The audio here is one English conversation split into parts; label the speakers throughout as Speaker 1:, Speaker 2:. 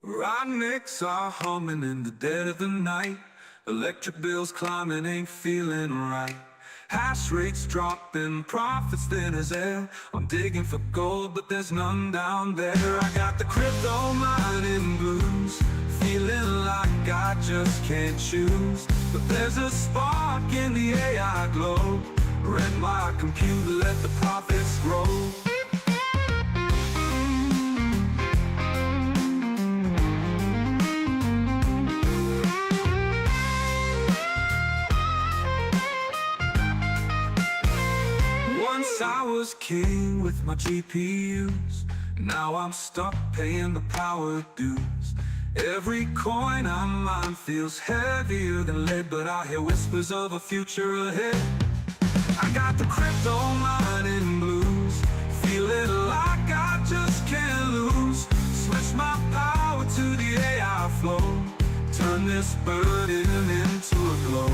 Speaker 1: Rocknicks are humming in the dead of the night. Electric bills climbing, ain't feeling right. Hash rates dropping, profits thin as air. I'm digging for gold, but there's none down there. I got the crypto mining blues, feeling like I just can't choose. But there's a spark in the AI glow. Rent my computer, let the profits grow. Once I was king with my GPUs. Now I'm stuck paying the power dues. Every coin I mine feels heavier than lead, but I hear whispers of a future ahead. I got the crypto mining blues, feeling like I just can't lose. Switch my power to the AI flow, turn this burden into a glow.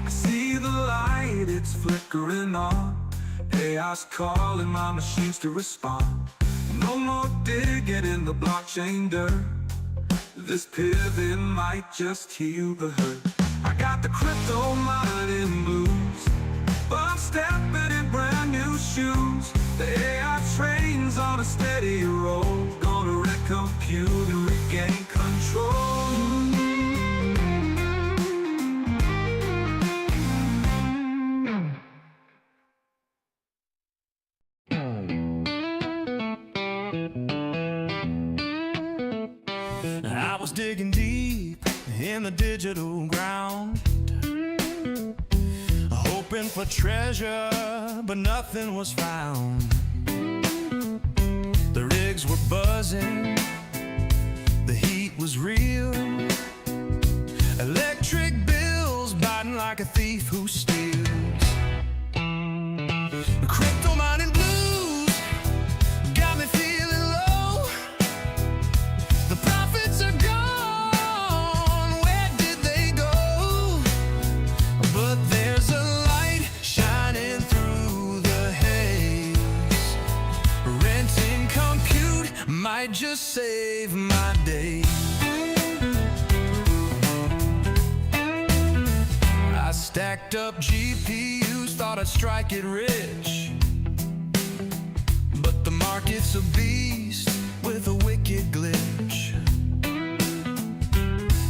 Speaker 1: I see the light, it's flickering on. AI's calling my machines to respond. No more digging in the blockchain dirt. This pivot might just heal the hurt. I got the crypto mining blues, but I'm stepping in brand new shoes. The AI train's on a steady roll, gonna recompute and regain control.
Speaker 2: I was digging deep in the digital ground, hoping for treasure, but nothing was found. The rigs were buzzing, the heat was real, electric bills biting like a thief who steals. The crypto mining blues got me feeling low. The profits are gone, where did they go? But there's a light shining through the haze. Renting compute might just save my day. I stacked up GPUs, thought I'd strike it rich, but the market's a beast with a wicked glitch.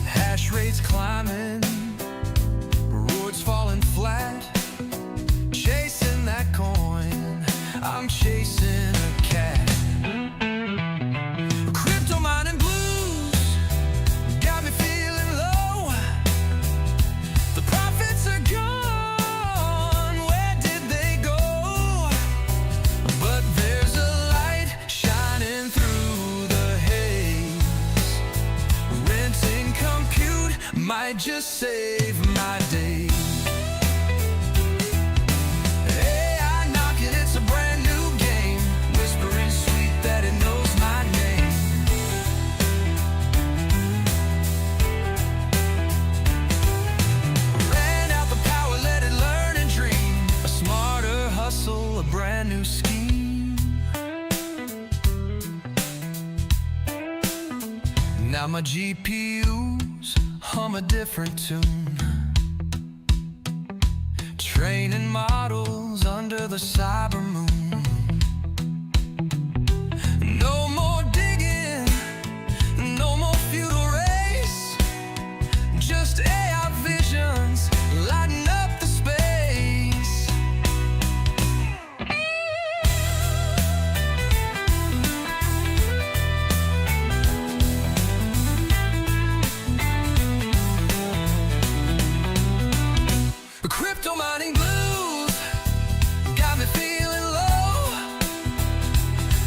Speaker 2: Hash rates climbing, rewards falling flat. Chasing that coin, I'm chasing a cat. Crypto mining blues got me feeling low. The profits are gone, where did they go? But there's a light shining through the haze. Renting compute might just save my day. AI knocking, it's a brand new game, whispering sweet that it knows my name. Ran out the power, let it learn and dream. A smarter hustle, a brand new scheme. Now my GPUs hum a different tune, training models under the cyber moon. No more digging, no more feudal race, just AI visions lighting up the space. The crypto mining blues got me feeling low.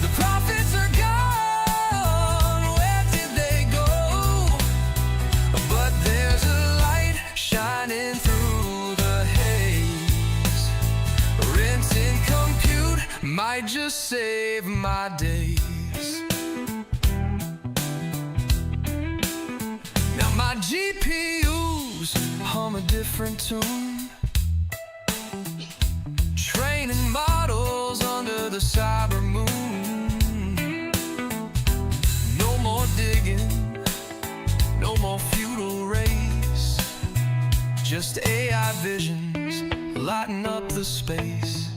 Speaker 2: The profits are gone, where did they go? But there's a light shining through the haze. Renting compute might just save my days. Now my GPUs hum a different tune, training models under the cyber moon. No more digging, Octaspace.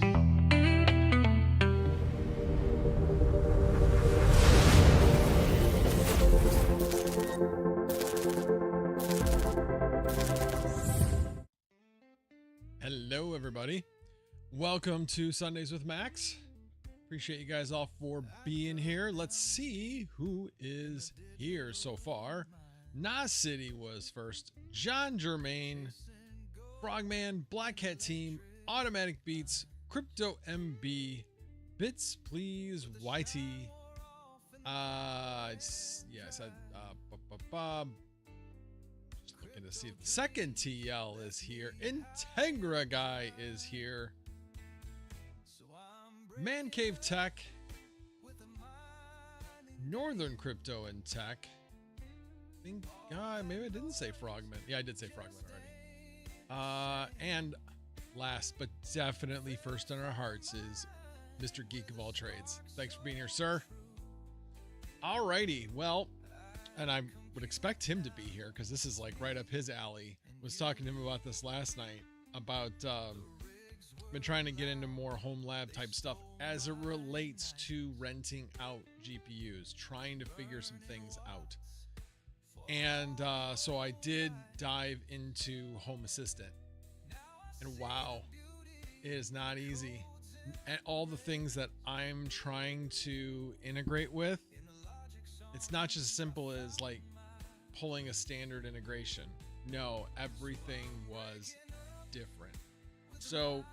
Speaker 3: Hello, everybody. Welcome to Sundays with Max. Appreciate you guys all for being here. Let's see who is here so far. Nas City was first. John Germain, Frogman, Black Hat Team, Automatic Beats, Crypto MB, Bits Please, YT. I said just looking to see if the second TL is here. Integra Guy is here. Man Cave Tech, Northern Crypto and Tech. I think maybe I didn't say Frogman. Yeah, I did say Frogman already. And last but definitely first on our hearts is Mr. Geek of all trades. Thanks for being here, sir. Alrighty, well, and I would expect him to be here because this is like right up his alley. Was talking to him about this last night about been trying to get into more home lab type stuff as it relates to renting out GPUs, trying to figure some things out. And so I did dive into Home Assistant, and wow, it is not easy. And all the things that I'm trying to integrate with, it's not just as simple as like pulling a standard integration. No, everything was different. So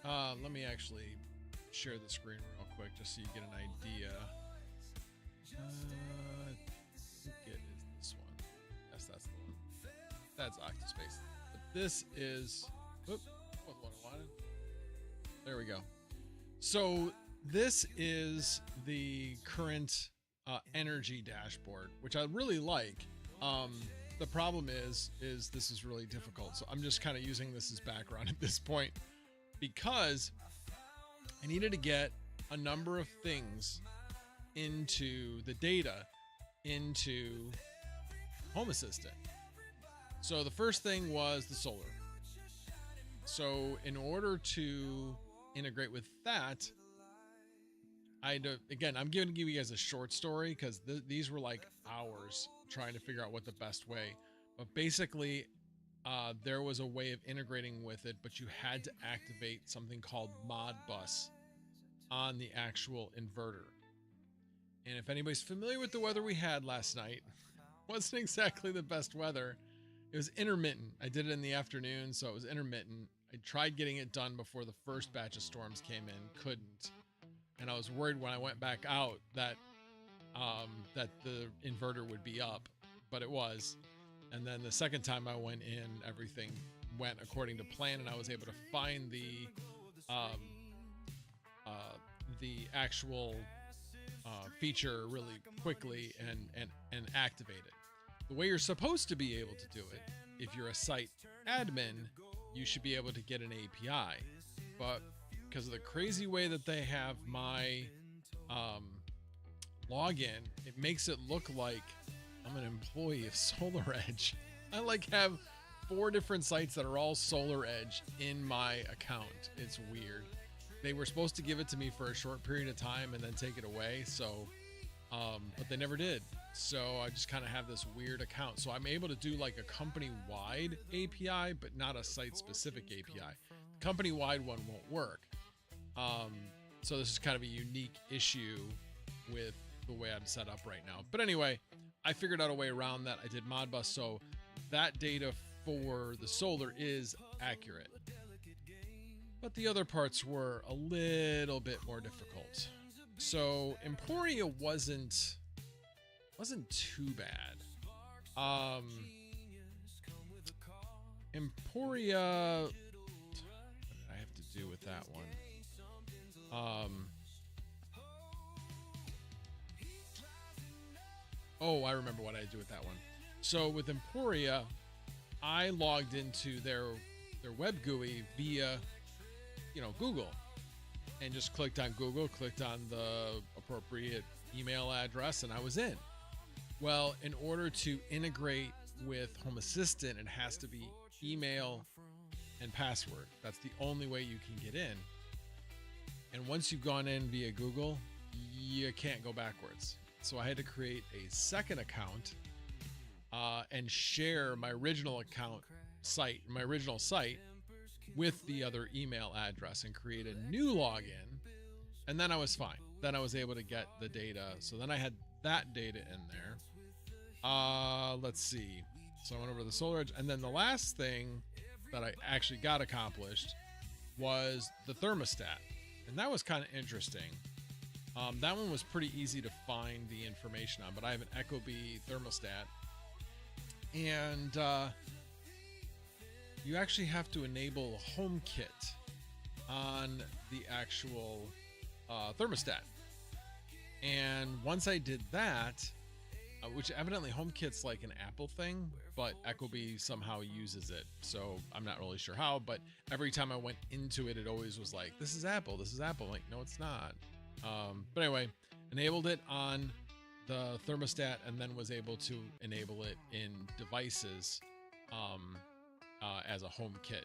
Speaker 3: let me actually share the screen real quick just so you get an idea. I think it is this one. Yes, that's the one. That's Octaspace. But this is, wasn't what I wanted. There we go. So this is the current energy dashboard, which I really like. The problem is this is really difficult. So I'm just kind of using this as background at this point because I needed to get a number of things into the data into Home Assistant. So the first thing was the solar. So in order to integrate with that, I'm going to give you guys a short story because these were like hours trying to figure out what the best way. But basically, there was a way of integrating with it, but you had to activate something called Modbus on the actual inverter. And if anybody's familiar with the weather we had last night, wasn't exactly the best weather. It was intermittent. I did it in the afternoon, so it was intermittent. I tried getting it done before the first batch of storms came in, couldn't. And I was worried when I went back out that that the inverter would be up, but it was. And then the second time I went in, everything went according to plan, and I was able to find the actual feature really quickly and activate it. The way you're supposed to be able to do it, if you're a site admin, you should be able to get an API, but because of the crazy way that they have my login, it makes it look like I'm an employee of SolarEdge. I like have 4 different sites that are all SolarEdge in my account. It's weird. They were supposed to give it to me for a short period of time and then take it away. So, but they never did. So I just kind of have this weird account. So I'm able to do like a company-wide API, but not a site-specific API. The company-wide one won't work. So this is kind of a unique issue with the way I'm set up right now. But anyway, I figured out a way around that. I did Modbus, so that data for the solar is accurate. But the other parts were a little bit more difficult. So Emporia wasn't too bad. Emporia, what did I have to do with that one? Oh, I remember what I did with that one. So with Emporia, I logged into their web GUI via, Google, and just clicked on Google, clicked on the appropriate email address, and I was in. Well, in order to integrate with Home Assistant, it has to be email and password. That's the only way you can get in. And once you've gone in via Google, you can't go backwards. So I had to create a second account and share my original site with the other email address and create a new login. And then I was fine. Then I was able to get the data. So then I had that data in there. Let's see. So I went over to the solar edge. And then the last thing that I actually got accomplished was the thermostat. And that was kind of interesting. That one was pretty easy to find the information on, but I have an Ecobee thermostat. And you actually have to enable HomeKit on the actual thermostat. And once I did that, which evidently HomeKit's like an Apple thing, but Ecobee somehow uses it. So I'm not really sure how, but every time I went into it, it always was like, this is Apple, this is Apple. I'm like, no, it's not. But anyway, enabled it on the thermostat and then was able to enable it in devices as a HomeKit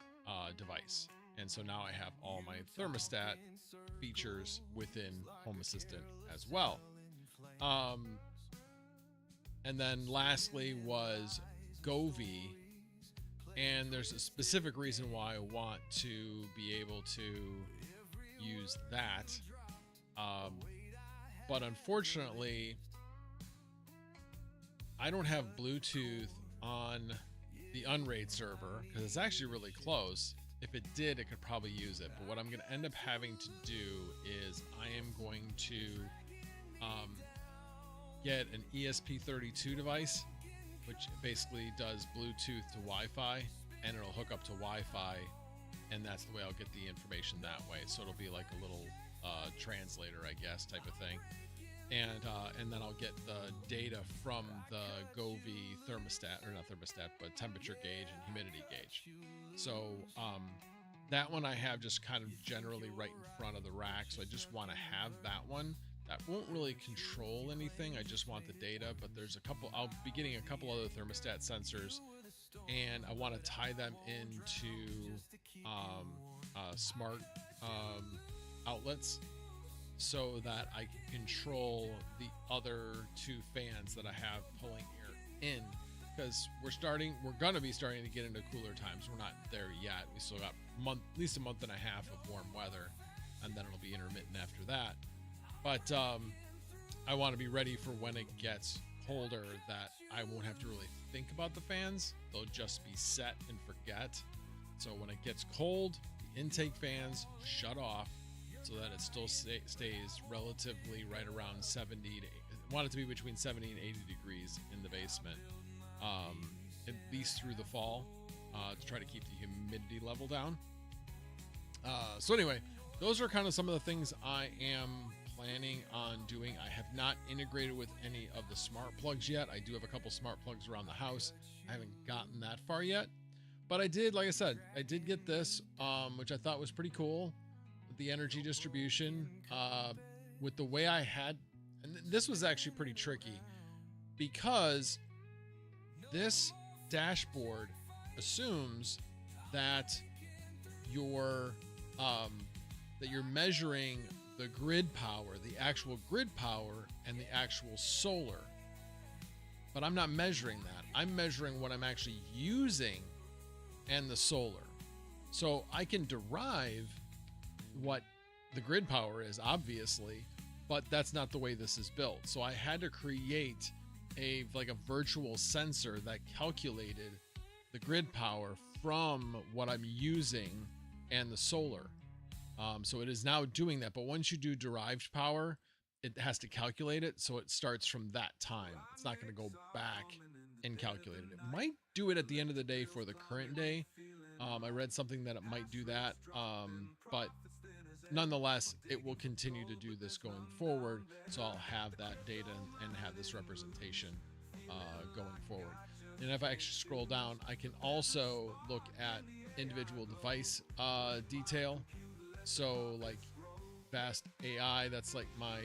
Speaker 3: device. And so now I have all my thermostat features within Home Assistant as well. And then lastly was Govee. And there's a specific reason why I want to be able to use that. But unfortunately, I don't have Bluetooth on the Unraid server because it's actually really close. If it did, it could probably use it. But what I'm going to end up having to do is I am going to get an ESP32 device, which basically does Bluetooth to Wi-Fi, and it'll hook up to Wi-Fi, and that's the way I'll get the information that way. So it'll be like a little translator, I guess, type of thing. And then I'll get the data from the Govee thermostat, or not thermostat, but temperature gauge and humidity gauge. So that one I have just kind of generally right in front of the rack. So I just want to have that one. That won't really control anything. I just want the data, but there's a couple, I'll be getting a couple other thermostat sensors, and I want to tie them into smart outlets so that I can control the other two fans that I have pulling air in, because we're going to be starting to get into cooler times. We're not there yet. We still got at least a month and a half of warm weather, and then it'll be intermittent after that. But I want to be ready for when it gets colder, that I won't have to really think about the fans. They'll just be set and forget. So when it gets cold, the intake fans shut off so that it still stays relatively right around 70 to, I want it to be between 70 and 80 degrees in the basement, at least through the fall, to try to keep the humidity level down. So anyway, those are kind of some of the things I am planning on doing. I have not integrated with any of the smart plugs yet. I do have a couple smart plugs around the house. I haven't gotten that far yet, but I did, like I said, I did get this, which I thought was pretty cool. The energy distribution, with the way I had, and this was actually pretty tricky because this dashboard assumes that you're measuring the grid power, the actual grid power, and the actual solar. But I'm not measuring that. I'm measuring what I'm actually using and the solar. So I can derive what the grid power is, obviously, but that's not the way this is built. So I had to create a virtual sensor that calculated the grid power from what I'm using and the solar. So it is now doing that. But once you do derived power, it has to calculate it. So it starts from that time. It's not going to go back and calculate it. It might do it at the end of the day for the current day. I read something that it might do that. But nonetheless, it will continue to do this going forward. So I'll have that data and have this representation going forward. And if I actually scroll down, I can also look at individual device detail. So like vast.ai, that's like my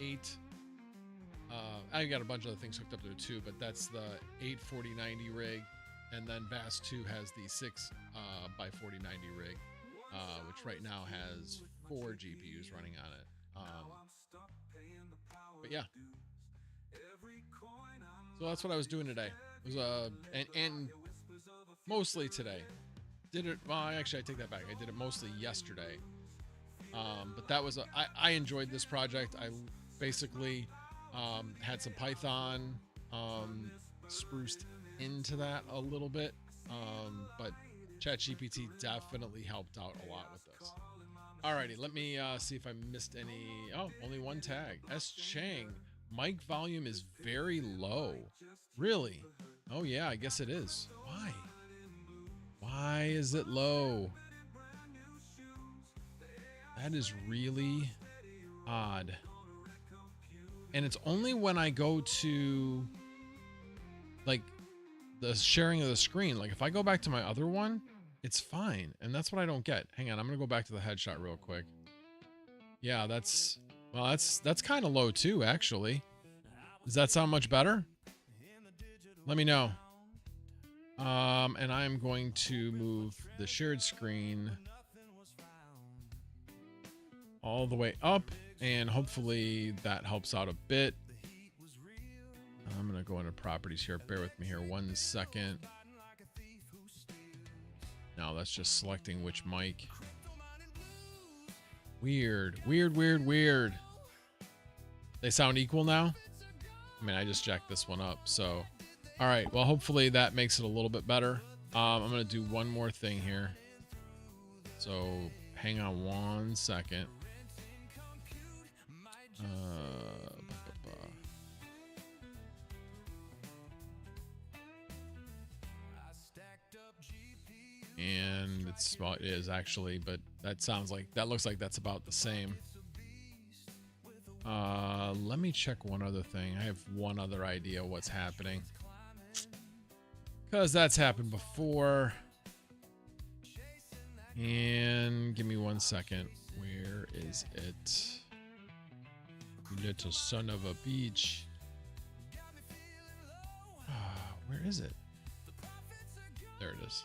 Speaker 3: 8. I got a bunch of other things hooked up there too, but that's the 84090 rig. And then Vast 2 has the 6 by 4090 rig, which right now has 4 GPUs running on it. But yeah, so that's what I was doing today. It was and mostly today. Did it? Well, actually, I take that back. I did it mostly yesterday. But that was I enjoyed this project. I basically had some Python spruced into that a little bit, but ChatGPT definitely helped out a lot with this. Alrighty, let me see if I missed any. Oh, only one tag. S. Chang, mic volume is very low. Really? Oh yeah, I guess it is. Why? Why is it low? That is really odd. And it's only when I go to like the sharing of the screen. Like if I go back to my other one, it's fine. And that's what I don't get. Hang on, I'm gonna go back to the headshot real quick. Yeah, that's kind of low too, actually. Does that sound much better? Let me know. And I'm going to move the shared screen all the way up, and hopefully that helps out a bit. I'm gonna go into properties here. Bear with me here 1 second. Now that's just selecting which mic. Weird. They sound equal now? I mean, I just jacked this one up, so. All right, well, hopefully that makes it a little bit better. I'm gonna do one more thing here. So hang on 1 second. And well, it is actually, but that looks like that's about the same. Let me check one other thing. I have one other idea what's happening, because that's happened before. And give me 1 second. Where is it? You little son of a beach. Where is it? There it is.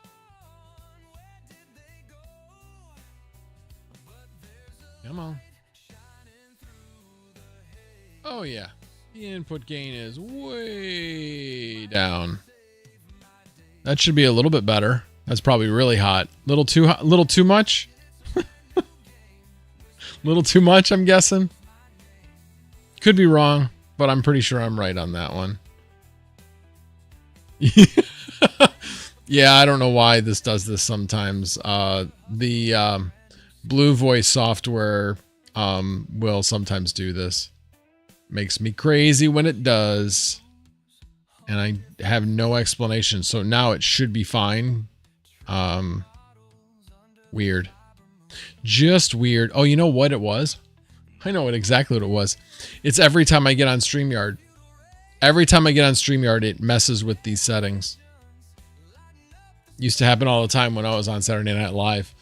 Speaker 3: Come on. Oh yeah. The input gain is way down. That should be a little bit better. That's probably really hot. Little too hot, little too much. Little too much, I'm guessing. Could be wrong, but I'm pretty sure I'm right on that one. Yeah, I don't know why this does this sometimes. The Blue Voice software will sometimes do this. Makes me crazy when it does. And I have no explanation. So now it should be fine. Weird. Just weird. Oh, you know what it was? I know exactly what it was. It's every time I get on StreamYard. Every time I get on StreamYard, it messes with these settings. Used to happen all the time when I was on Saturday Night Live.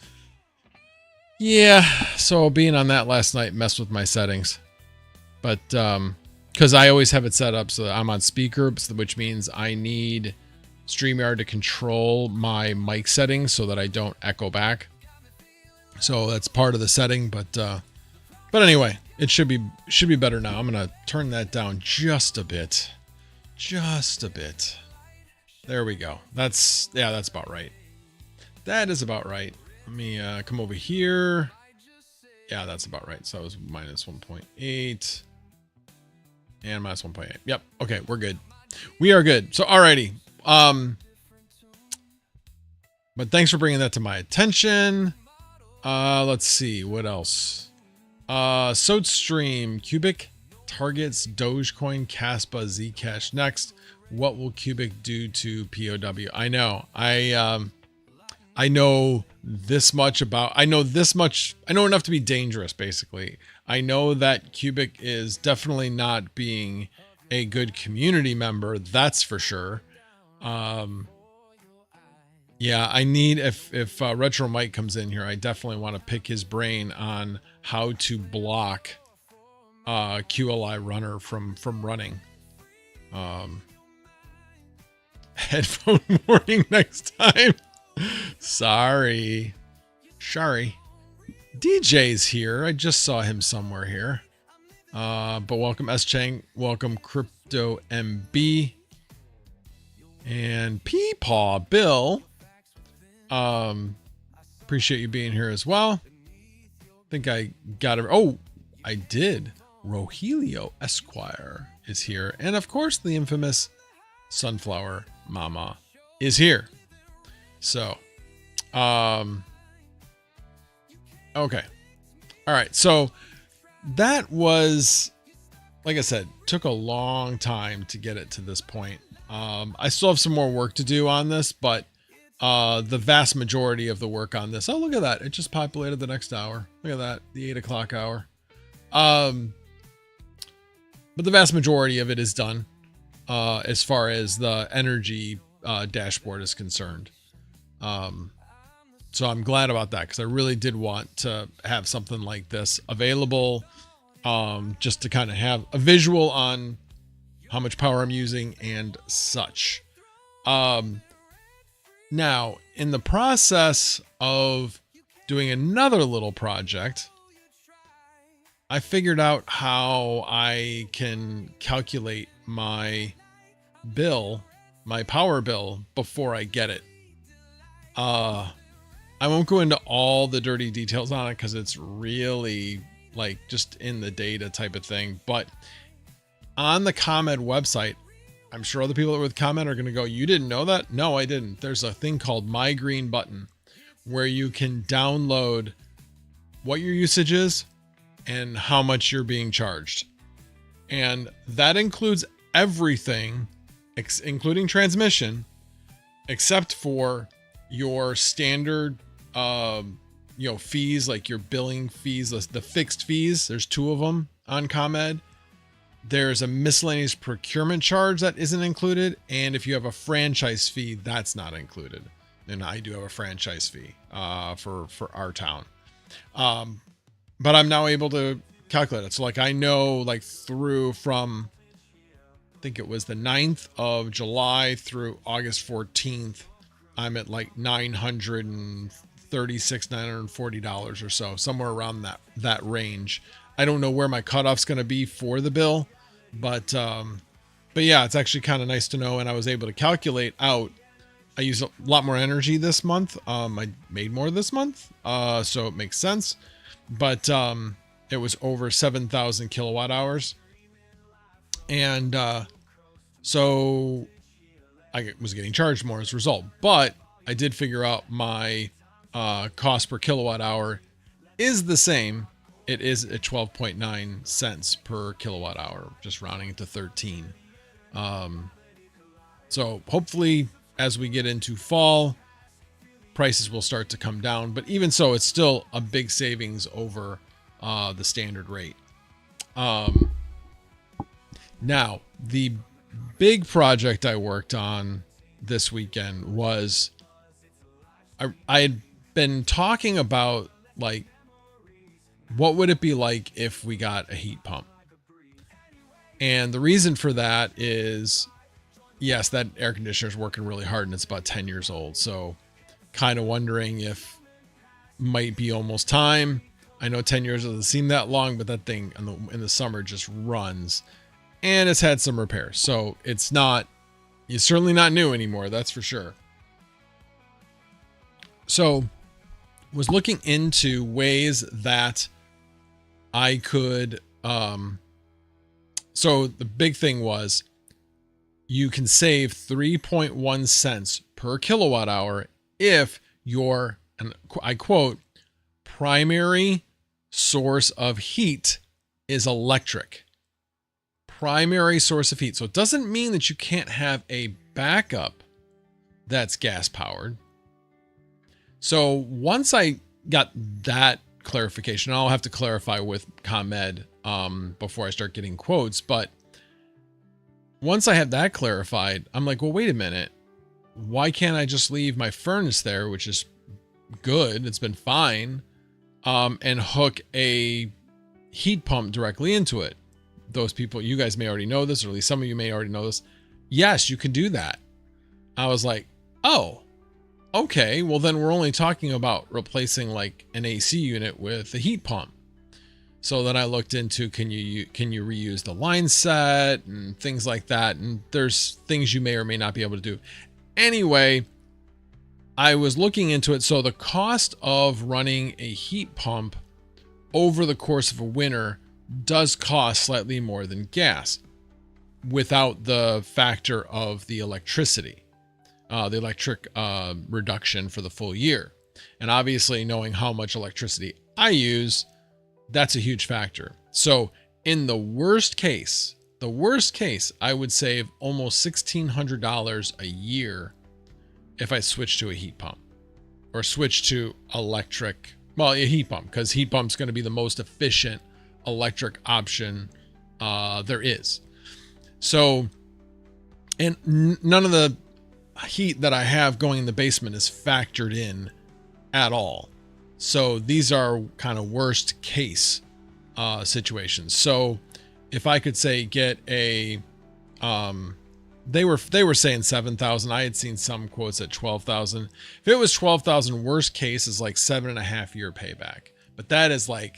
Speaker 3: Yeah, so being on that last night messed with my settings. But, because I always have it set up so that I'm on speaker, which means I need StreamYard to control my mic settings so that I don't echo back. So that's part of the setting, but anyway, it should be better now. I'm gonna turn that down just a bit. There we go. That's about right. That is about right. Let me come over here. Yeah, that's about right. So that was minus 1.8 and minus 1.8. Yep. Okay, we're good. We are good. So alrighty. But thanks for bringing that to my attention. Let's see what else. SoapStream, Cubic targets Dogecoin, Caspa, Zcash next. What will Cubic do to POW? I know. I know this much about. I know enough to be dangerous. Basically, I know that Cubic is definitely not being a good community member. That's for sure. Yeah, I need if Retro Mike comes in here, I definitely want to pick his brain on how to block QLI runner from running. headphone warning next time. Sorry. DJ's here. I just saw him somewhere here. But welcome S Chang. Welcome Crypto MB. And Peepaw Bill. Appreciate you being here as well. I think I got it. Oh, I did. Rogelio Esquire is here. And of course, the infamous Sunflower Mama is here. So, okay. All right. So that was, like I said, took a long time to get it to this point. I still have some more work to do on this, but the vast majority of the work on this, oh, look at that. It just populated the next hour. Look at that. The 8 o'clock hour. But the vast majority of it is done, as far as the energy, dashboard is concerned. So I'm glad about that, because I really did want to have something like this available, just to kind of have a visual on how much power I'm using and such. Now, in the process of doing another little project, I figured out how I can calculate my bill, my power bill, before I get it. I won't go into all the dirty details on it because it's really like just in the data type of thing. But on the ComEd website, I'm sure other people that with ComEd are going to go, you didn't know that? No, I didn't. There's a thing called My Green Button where you can download what your usage is and how much you're being charged. And that includes everything, including transmission, except for your standard, fees, like your billing fees, the fixed fees. There's 2 of them on ComEd. There's a miscellaneous procurement charge that isn't included. And if you have a franchise fee, that's not included. And I do have a franchise fee, for our town. But I'm now able to calculate it. So like, I know like through from, I think it was the 9th of July through August 14th, I'm at like $936, $940 or so, somewhere around that range. I don't know where my cutoff's going to be for the bill, but yeah, it's actually kind of nice to know. And I was able to calculate out, I used a lot more energy this month. I made more this month. So it makes sense, but it was over 7,000 kilowatt hours. And so I was getting charged more as a result, but I did figure out my cost per kilowatt hour is the same. It is at 12.9 cents per kilowatt hour, just rounding it to 13. So hopefully as we get into fall, prices will start to come down, but even so, it's still a big savings over the standard rate. Now, the big project I worked on this weekend was I had been talking about, like, what would it be like if we got a heat pump? And the reason for that is, yes, that air conditioner is working really hard and it's about 10 years old. So kind of wondering if might be almost time. I know 10 years doesn't seem that long, but that thing in the summer just runs, and it's had some repairs. So it's certainly not new anymore. That's for sure. So was looking into ways that I could, so the big thing was you can save 3.1 cents per kilowatt hour if your, and I quote, primary source of heat is electric. Primary source of heat. So it doesn't mean that you can't have a backup that's gas powered. So once I got that clarification, I'll have to clarify with ComEd before I start getting quotes. But once I had that clarified, I'm like, well, wait a minute. Why can't I just leave my furnace there, which is good, it's been fine, and hook a heat pump directly into it? Those people, you guys may already know this, or at least some of you may already know this. Yes, you can do that. I was like, oh, okay, well then we're only talking about replacing like an AC unit with a heat pump. So then I looked into, can you reuse the line set and things like that, and there's things you may or may not be able to do. Anyway, I was looking into it. So the cost of running a heat pump over the course of a winter does cost slightly more than gas, without the factor of the electricity, the electric reduction for the full year. And obviously, knowing how much electricity I use, that's a huge factor. So in the worst case, I would save almost $1,600 a year if I switch to a heat pump or switch to electric. Well, a heat pump, because heat pump's going to be the most efficient electric option there is. So, and none of the heat that I have going in the basement is factored in at all. So these are kind of worst case situations. So if I could say get a, they were saying 7,000. I had seen some quotes at 12,000. If it was 12,000, worst case is like 7.5 year payback. But that is like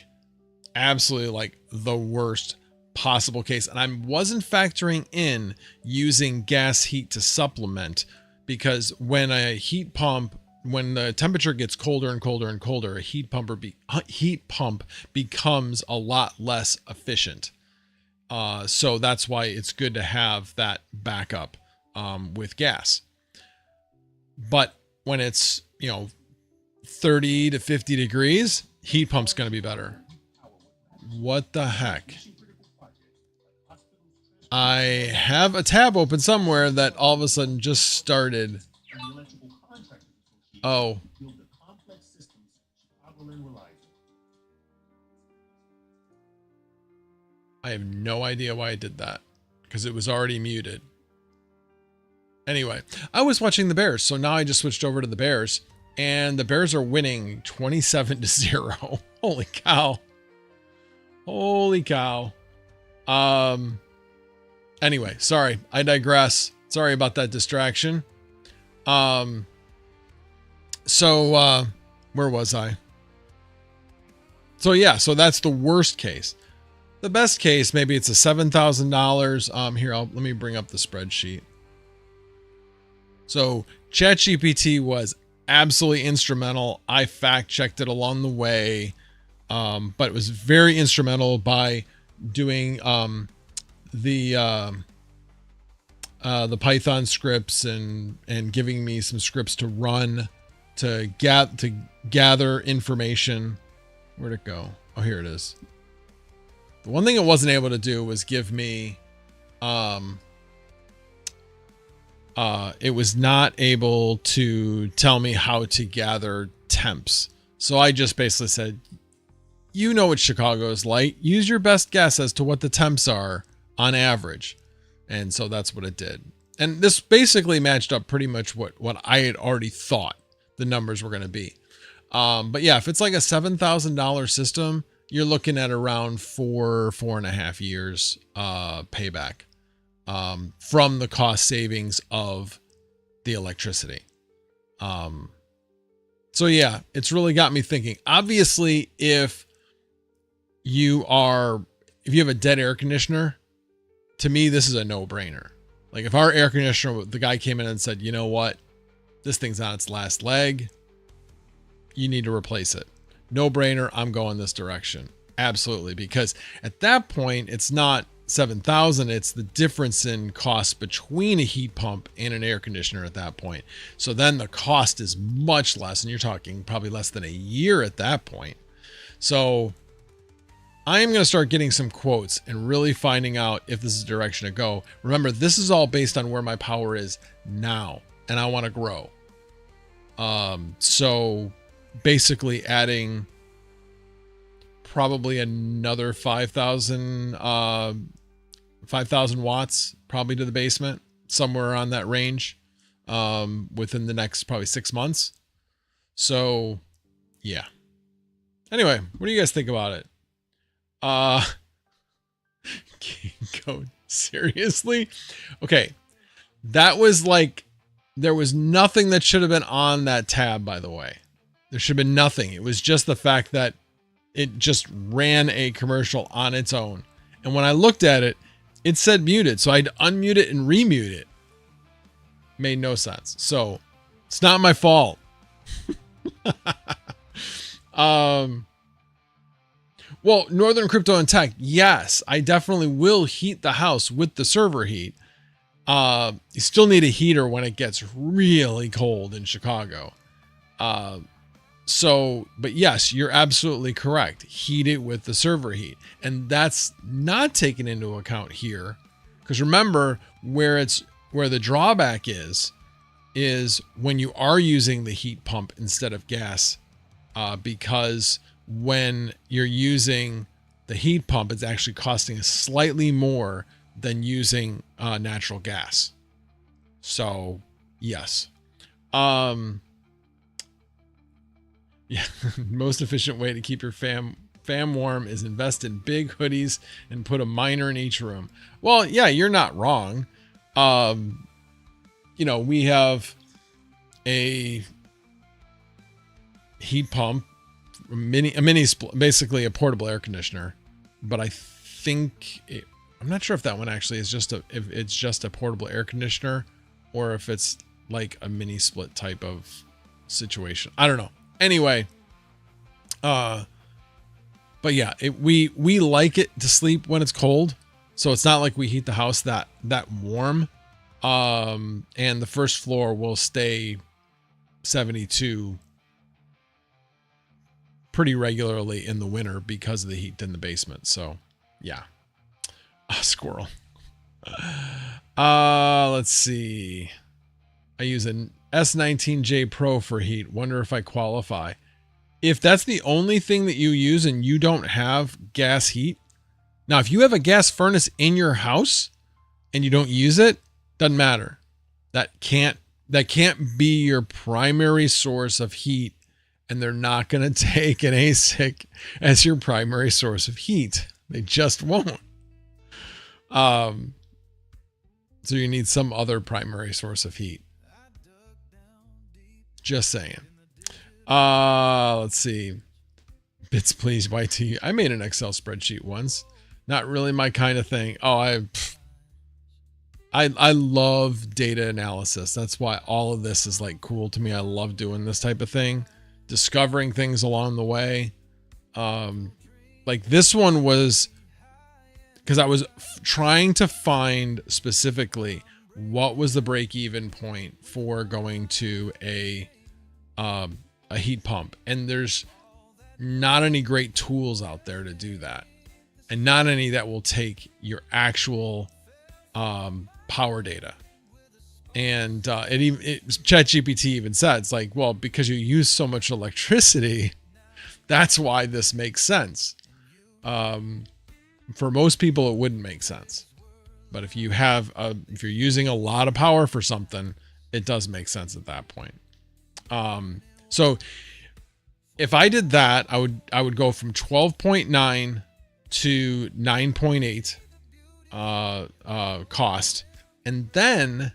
Speaker 3: absolutely like the worst possible case. And I wasn't factoring in using gas heat to supplement, because when a heat pump, when the temperature gets colder and colder and colder, a heat pump becomes a lot less efficient. So that's why it's good to have that backup with gas. But when it's, 30 to 50 degrees, heat pump's going to be better. What the heck? I have a tab open somewhere that all of a sudden just started. Oh. I have no idea why I did that, because it was already muted. Anyway, I was watching the Bears, so now I just switched over to the Bears, and the Bears are winning 27-0. Holy cow. Holy cow. Anyway, sorry, I digress. Sorry about that distraction. So where was I? So yeah, so that's the worst case. The best case, maybe it's a $7,000. Here, let me bring up the spreadsheet. So ChatGPT was absolutely instrumental. I fact checked it along the way, but it was very instrumental by doing the Python scripts and giving me some scripts to run to gather information. Where'd it go? Oh, here it is. The one thing it wasn't able to do was give me, it was not able to tell me how to gather temps. So I just basically said, you know what Chicago is like. Use your best guess as to what the temps are on average. And so that's what it did. And this basically matched up pretty much what I had already thought the numbers were going to be. But yeah, if it's like a $7,000 system, you're looking at around 4.5 years payback from the cost savings of the electricity. So yeah, it's really got me thinking. Obviously, if you have a dead air conditioner, to me, this is a no-brainer. Like if our air conditioner, the guy came in and said, you know what, this thing's on its last leg, you need to replace it. No brainer. I'm going this direction. Absolutely. Because at that point, it's not 7,000. It's the difference in cost between a heat pump and an air conditioner at that point. So then the cost is much less, and you're talking probably less than a year at that point. So I am going to start getting some quotes and really finding out if this is the direction to go. Remember, this is all based on where my power is now, and I want to grow. So basically adding probably another 5,000 watts probably to the basement, somewhere around that range, within the next probably 6 months. So yeah. Anyway, what do you guys think about it? Code, seriously? Okay. That was like There was nothing that should have been on that tab, by the way. There should have been nothing. It was just the fact that it just ran a commercial on its own. And when I looked at it, it said muted. So I had to unmute it and remute it. Made no sense. So it's not my fault. Well, Northern Crypto and Tech, yes, I definitely will heat the house with the server heat. You still need a heater when it gets really cold in Chicago. But yes, you're absolutely correct. Heat it with the server heat. And that's not taken into account here. Because remember, where the drawback is when you are using the heat pump instead of gas, because when you're using the heat pump, it's actually costing us slightly more than using natural gas. So yes. Yeah, most efficient way to keep your fam warm is invest in big hoodies and put a miner in each room. Well, yeah, you're not wrong. We have a heat pump, basically a portable air conditioner, but I think I'm not sure if that one actually is if it's just a portable air conditioner or if it's like a mini split type of situation. I don't know. Anyway, but yeah, we like it to sleep when it's cold, so it's not like we heat the house that warm. And the first floor will stay 72 pretty regularly in the winter because of the heat in the basement. So yeah. Squirrel. Let's see. I use an S19J Pro for heat. Wonder if I qualify. If that's the only thing that you use and you don't have gas heat. Now, if you have a gas furnace in your house and you don't use it, doesn't matter. That can't be your primary source of heat, and they're not going to take an ASIC as your primary source of heat. They just won't. So you need some other primary source of heat. Just saying. Let's see. Bits please, YT. I made an Excel spreadsheet once. Not really my kind of thing. Oh, I love data analysis. That's why all of this is like cool to me. I love doing this type of thing, discovering things along the way. Like this one was because I was trying to find specifically what was the break-even point for going to a heat pump, and there's not any great tools out there to do that, and not any that will take your actual power data. And ChatGPT even said, it's like, well, because you use so much electricity, that's why this makes sense. For most people, it wouldn't make sense. But if you're using a lot of power for something, it does make sense at that point. So if I did that, I would go from 12.9 to 9.8 cost. And then,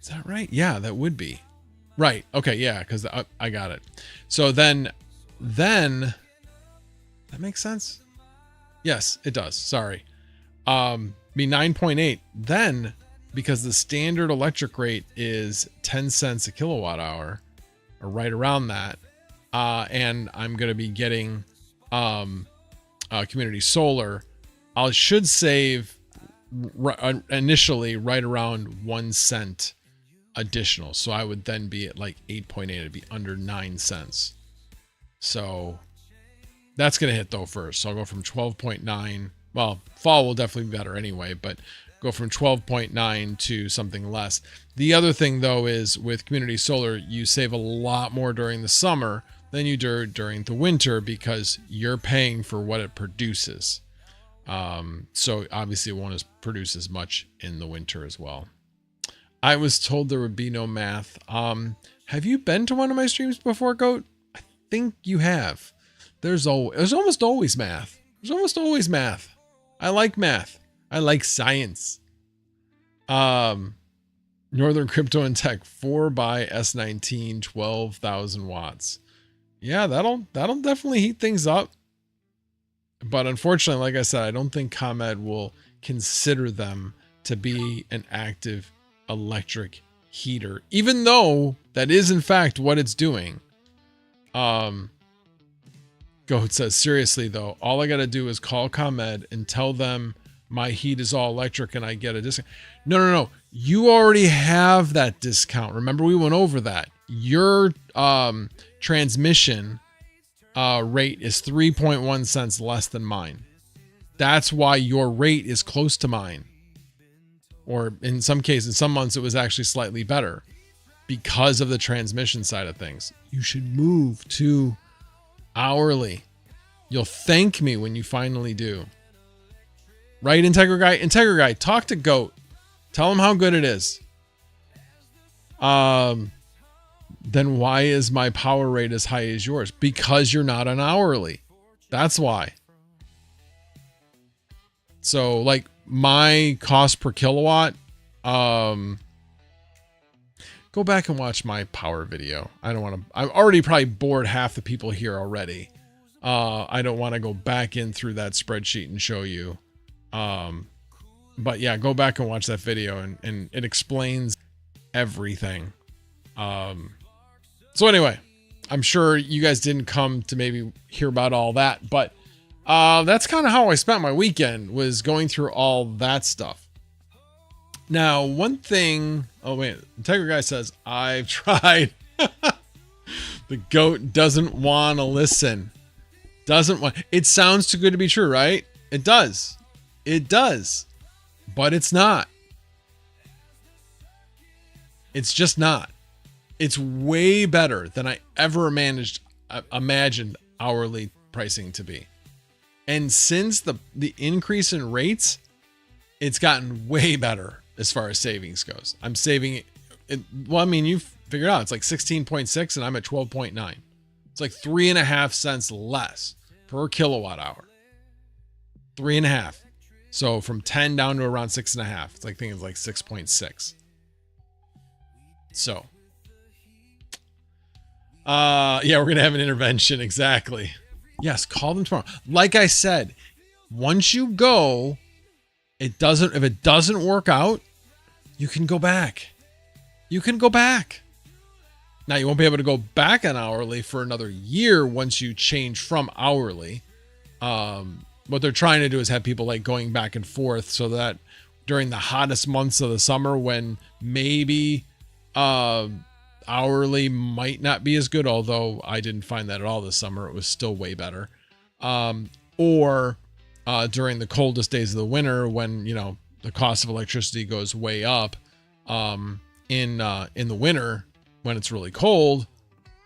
Speaker 3: is that right? Yeah, that would be right. Okay. Yeah. Cause I got it. So then that makes sense. Yes, it does. Sorry. Be 9.8. Then, because the standard electric rate is 10 cents a kilowatt hour, or right around that, and I'm going to be getting community solar, I should save initially right around 1 cent additional. So I would then be at like 8.8. It'd be under 9 cents. So that's going to hit though first. So I'll go from 12.9. Well, fall will definitely be better anyway, but go from 12.9 to something less. The other thing though is with community solar, you save a lot more during the summer than you do during the winter because you're paying for what it produces. So obviously it won't produce as much in the winter as well. I was told there would be no math. Have you been to one of my streams before, Goat? I think you have. There's almost always math. There's almost always math. I like math. I like science. Northern Crypto and Tech 4x S19, 12,000 watts. Yeah, that'll definitely heat things up. But unfortunately, like I said, I don't think ComEd will consider them to be an active electric heater, even though that is in fact what it's doing. Goat says, seriously though, all I got to do is call ComEd and tell them my heat is all electric and I get a discount. No. You already have that discount. Remember, we went over that. Your transmission rate is 3.1 cents less than mine. That's why your rate is close to mine. Or in some cases, some months it was actually slightly better because of the transmission side of things. You should move to hourly. You'll thank me when you finally do. Right, Integra Guy? Integra Guy, talk to Goat. Tell him how good it is. Then why is my power rate as high as yours? Because you're not an hourly. That's why. So like my cost per kilowatt, go back and watch my power video. I don't want to, I've already probably bored half the people here already. I don't want to go back in through that spreadsheet and show you. But yeah, go back and watch that video and it explains everything. So anyway, I'm sure you guys didn't come to maybe hear about all that, but that's kind of how I spent my weekend, was going through all that stuff. Now, one thing, oh wait, Integra Guy says, I've tried. The Goat doesn't want to listen. It sounds too good to be true, right? It does. It does. But it's not. It's just not. It's way better than I ever imagined hourly pricing to be. And since the increase in rates, it's gotten way better as far as savings goes. I'm saving it. Well, I mean, you've figured out it's like 16.6 and I'm at 12.9. It's like 3.5 cents less per kilowatt hour. 3.5. So from 10 down to around 6.5. It's like, I think it's like 6.6. So, yeah, we're going to have an intervention. Exactly. Yes. Call them tomorrow. Like I said, once you go, if it doesn't work out, you can go back. You can go back. Now you won't be able to go back on hourly for another year once you change from hourly. What they're trying to do is have people like going back and forth so that during the hottest months of the summer, when maybe hourly might not be as good, although I didn't find that at all this summer, it was still way better. Or during the coldest days of the winter, when, you know, the cost of electricity goes way up, in the winter when it's really cold,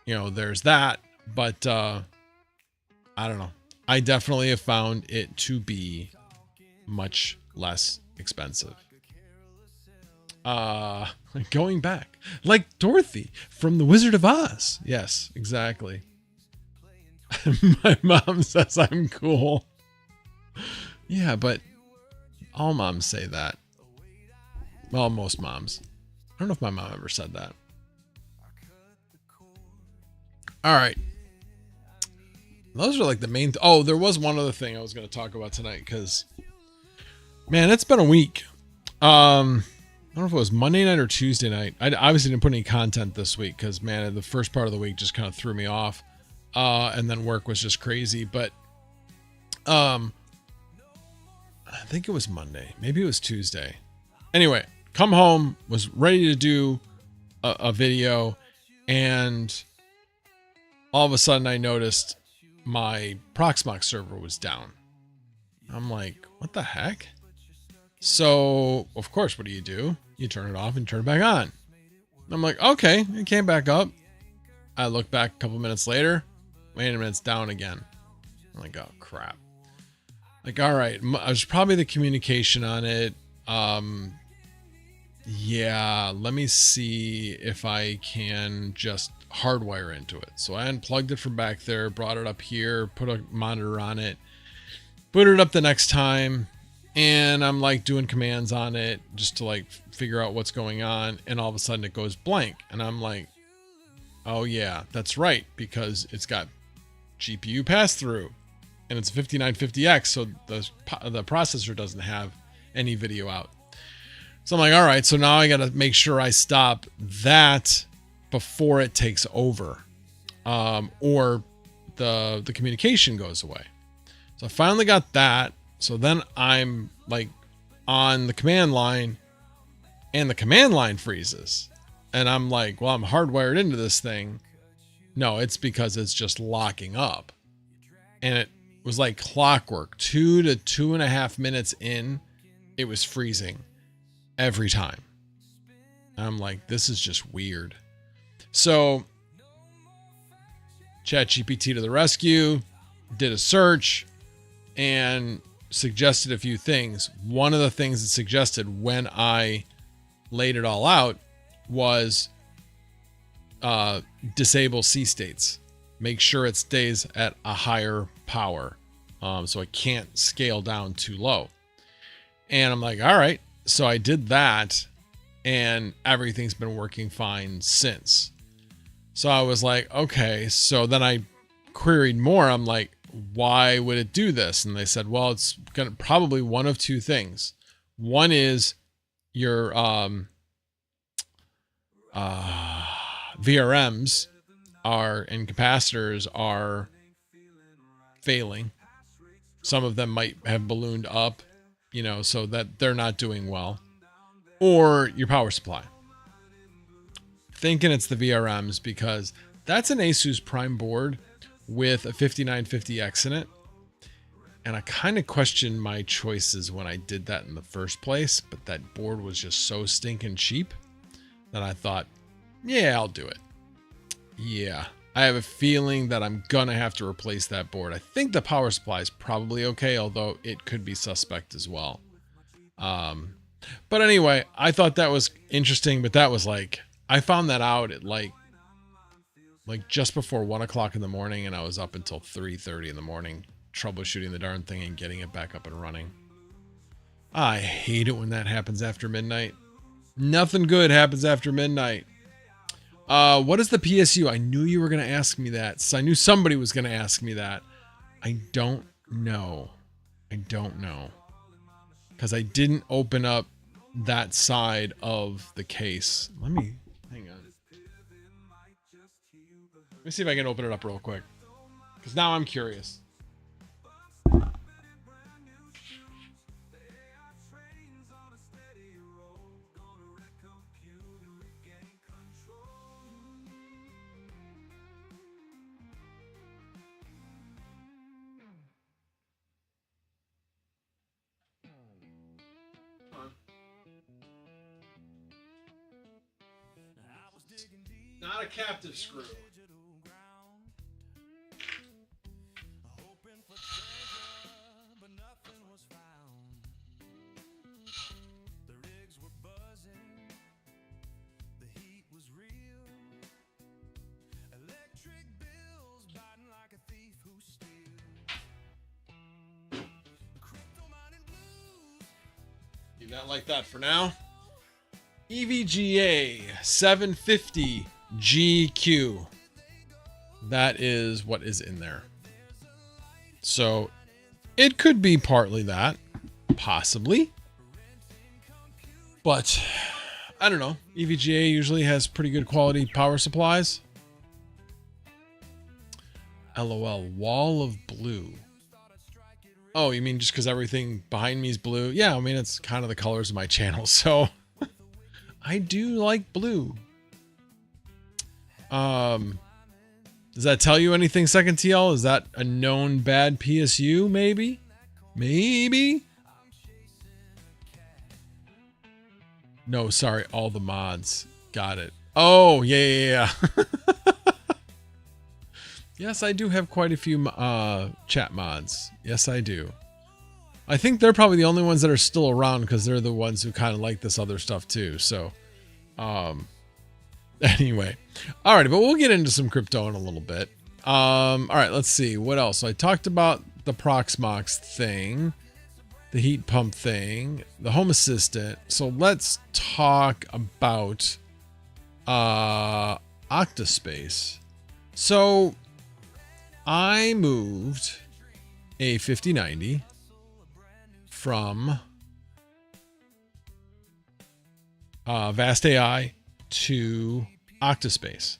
Speaker 3: you know, there's that. But I don't know. I definitely have found it to be much less expensive. Going back, like Dorothy from The Wizard of Oz. Yes, exactly. My mom says I'm cool. Yeah, but all moms say that. Well, most moms. I don't know if my mom ever said that. All right. Those are like the main. Oh, there was one other thing I was going to talk about tonight because, man, it's been a week. I don't know if it was Monday night or Tuesday night. I obviously didn't put any content this week because, man, the first part of the week just kind of threw me off. And then work was just crazy. But I think it was Monday. Maybe it was Tuesday. Anyway, come home, was ready to do a video, and all of a sudden I noticed my Proxmox server was down. I'm like, what the heck? So, of course, what do? You turn it off and turn it back on. I'm like, okay, it came back up. I look back a couple minutes later. Wait a minute, it's down again. I'm like, oh, crap. Like, all right, it was probably the communication on it. Yeah, let me see if I can just hardwire into it. So I unplugged it from back there, brought it up here, put a monitor on it, booted it up the next time, And I'm like doing commands on it just to like figure out what's going on. And all of a sudden it goes blank. And I'm like, oh yeah, that's right. Because it's got GPU pass through and it's 5950X. So the processor doesn't have any video out. So I'm like, all right, so now I got to make sure I stop that before it takes over, or the communication goes away. So I finally got that. So then I'm like on the command line and the command line freezes. And I'm like, well, I'm hardwired into this thing. No, it's because it's just locking up. And it was like clockwork. 2 to 2.5 minutes in, it was freezing every time. I'm like, this is just weird. So ChatGPT to the rescue, did a search and suggested a few things. One of the things it suggested when I laid it all out was disable C states. Make sure it stays at a higher power. So it can't scale down too low. And I'm like, all right. So I did that and everything's been working fine since. So I was like, okay. So then I queried more. I'm like, why would it do this? And they said, well, it's gonna probably one of two things. One is your VRMs and capacitors are failing. Some of them might have ballooned up, so that they're not doing well. Or your power supply. Thinking it's the VRMs because that's an Asus Prime board with a 5950X in it. And I kind of questioned my choices when I did that in the first place, but that board was just so stinking cheap that I thought, yeah, I'll do it. Yeah, I have a feeling that I'm going to have to replace that board. I think the power supply is probably okay, although it could be suspect as well. But anyway, I thought that was interesting, but that was like, I found that out at like just before 1 o'clock in the morning, and I was up until 3:30 in the morning troubleshooting the darn thing and getting it back up and running. I hate it when that happens after midnight. Nothing good happens after midnight. What is the PSU? I knew you were going to ask me that. So I knew somebody was going to ask me that. I don't know. Because I didn't open up that side of the case. Hang on. Let me see if I can open it up real quick. Because now I'm curious. Not a captive screw. Leave that like that for now. EVGA 750 GQ. That is what is in there. So it could be partly that, possibly. But I don't know. EVGA usually has pretty good quality power supplies. LOL, wall of blue. Oh, you mean just because everything behind me is blue? Yeah, I mean, it's kind of the colors of my channel, so I do like blue. Does that tell you anything, Second TL? Is that a known bad PSU, maybe? Maybe? No, sorry, all the mods. Got it. Oh, yeah. Yes, I do have quite a few chat mods. Yes, I do. I think they're probably the only ones that are still around because they're the ones who kind of like this other stuff too. So, anyway. All right, but we'll get into some crypto in a little bit. All right, let's see. What else? So I talked about the Proxmox thing. the heat pump thing, the home assistant. So let's talk about Octaspace. So I moved a 5090 from vast.ai to Octaspace.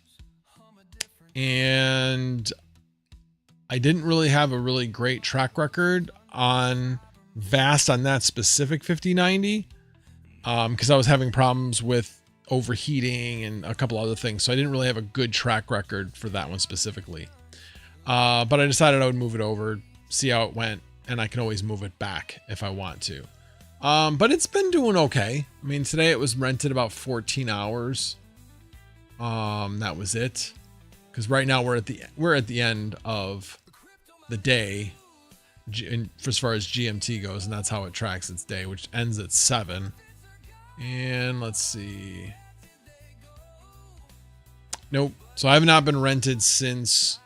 Speaker 3: And I didn't really have a really great track record on Vast on that specific 5090 because I was having problems with overheating and a couple other things. So I didn't really have a good track record for that one specifically. But I decided I would move it over, see how it went, and I can always move it back if I want to. But it's been doing okay. I mean, today it was rented about 14 hours. That was it. Because right now we're at the end of the day as far as GMT goes, and that's how it tracks its day, which ends at 7. And let's see. Nope. So I have not been rented since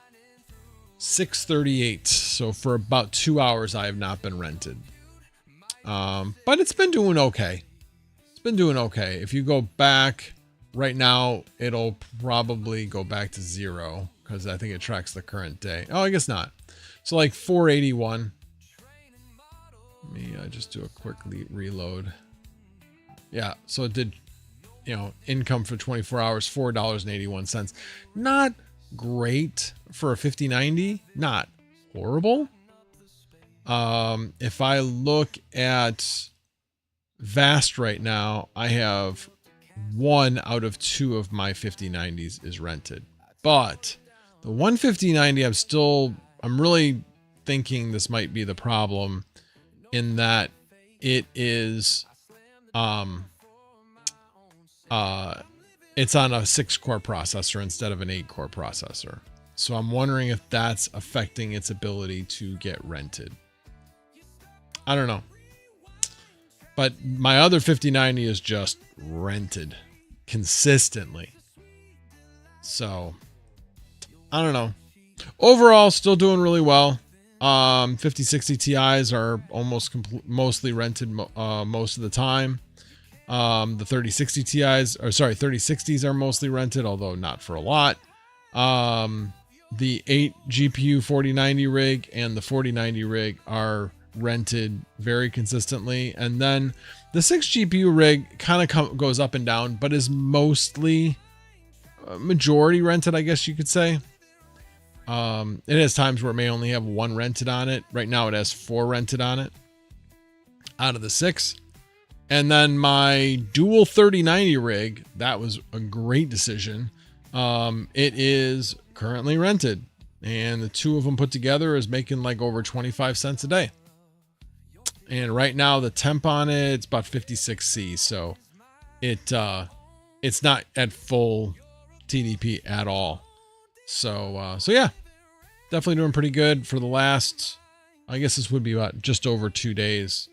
Speaker 3: 6:38. So for about 2 hours, I have not been rented. But it's been doing okay. It's been doing okay. If you go back right now, it'll probably go back to 0 because I think it tracks the current day. Oh, I guess not. So like 481. Let me just do a quick reload. Yeah, so it did, income for 24 hours, $4.81. Not great for a 5090. Not horrible. If I look at Vast right now, I have 1 out of 2 of my 5090s is rented. But the 15090, I'm really thinking this might be the problem in that it is, it's on a 6-core processor instead of an 8-core processor. So I'm wondering if that's affecting its ability to get rented. I don't know. But my other 5090 is just rented consistently. So I don't know. Overall, still doing really well. 5060 Ti's are mostly rented most of the time. The 3060s are mostly rented, although not for a lot. The 8 GPU 4090 rig and the 4090 rig are rented very consistently. And then the 6 GPU rig kind of goes up and down, but is mostly majority rented, I guess you could say. It has times where it may only have 1 rented on it. Right now it has 4 rented on it out of the 6. And then my dual 3090 rig, that was a great decision. It is currently rented, and the 2 of them put together is making like over 25 cents a day. And right now the temp on it, it's about 56C. So it's not at full TDP at all. So yeah, definitely doing pretty good for the last, I guess this would be about just over 2 days.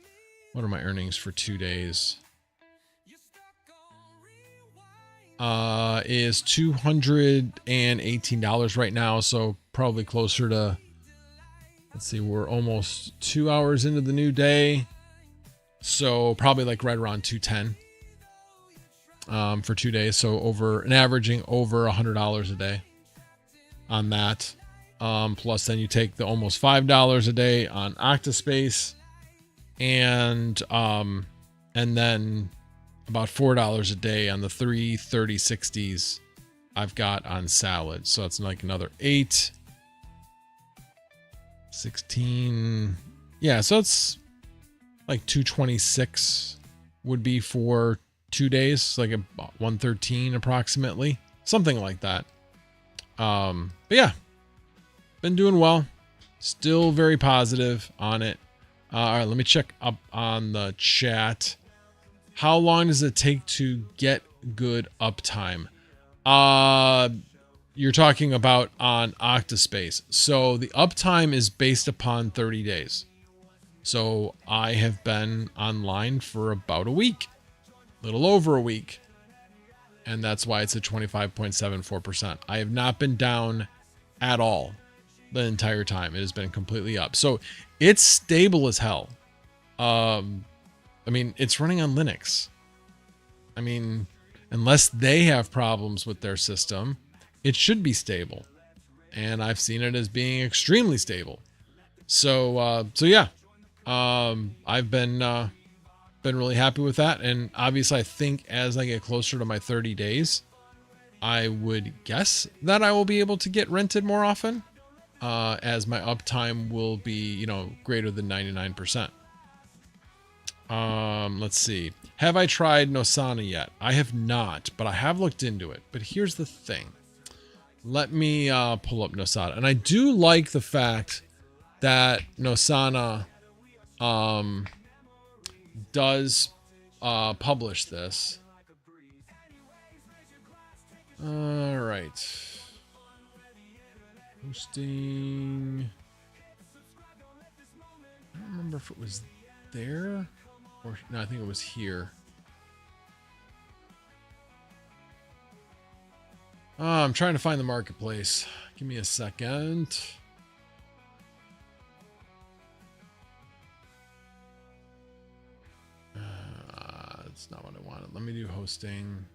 Speaker 3: What are my earnings for 2 days? Is $218 right now. So probably closer to, let's see, we're almost 2 hours into the new day. So probably like right around 210 for 2 days. So averaging over $100 a day on that. Plus then you take the almost $5 a day on Octaspace, and then about $4 a day on the 3 3060s I've got on Salad. So it's like another 8, 16. Yeah, so it's like 226 would be for 2 days, like a 113 approximately, something like that. But yeah, been doing well, still very positive on it. All right, let me check up on the chat. How long does it take to get good uptime? You're talking about on Octaspace. So the uptime is based upon 30 days. So I have been online for about a week, a little over a week. And that's why it's at 25.74%. I have not been down at all the entire time. It has been completely up. So it's stable as hell. I mean, it's running on Linux. I mean, unless they have problems with their system, it should be stable. And I've seen it as being extremely stable. So yeah, I've been really happy with that. And obviously I think as I get closer to my 30 days, I would guess that I will be able to get rented more often, as my uptime will be, greater than 99%. Let's see. Have I tried Nosana yet? I have not, but I have looked into it. But here's the thing. Let me pull up Nosana. And I do like the fact that Nosana does publish this. All right. Hosting. I don't remember if it was there or no, I think it was here. I'm trying to find the marketplace. Give me a second. That's not what I wanted. Let me do hosting.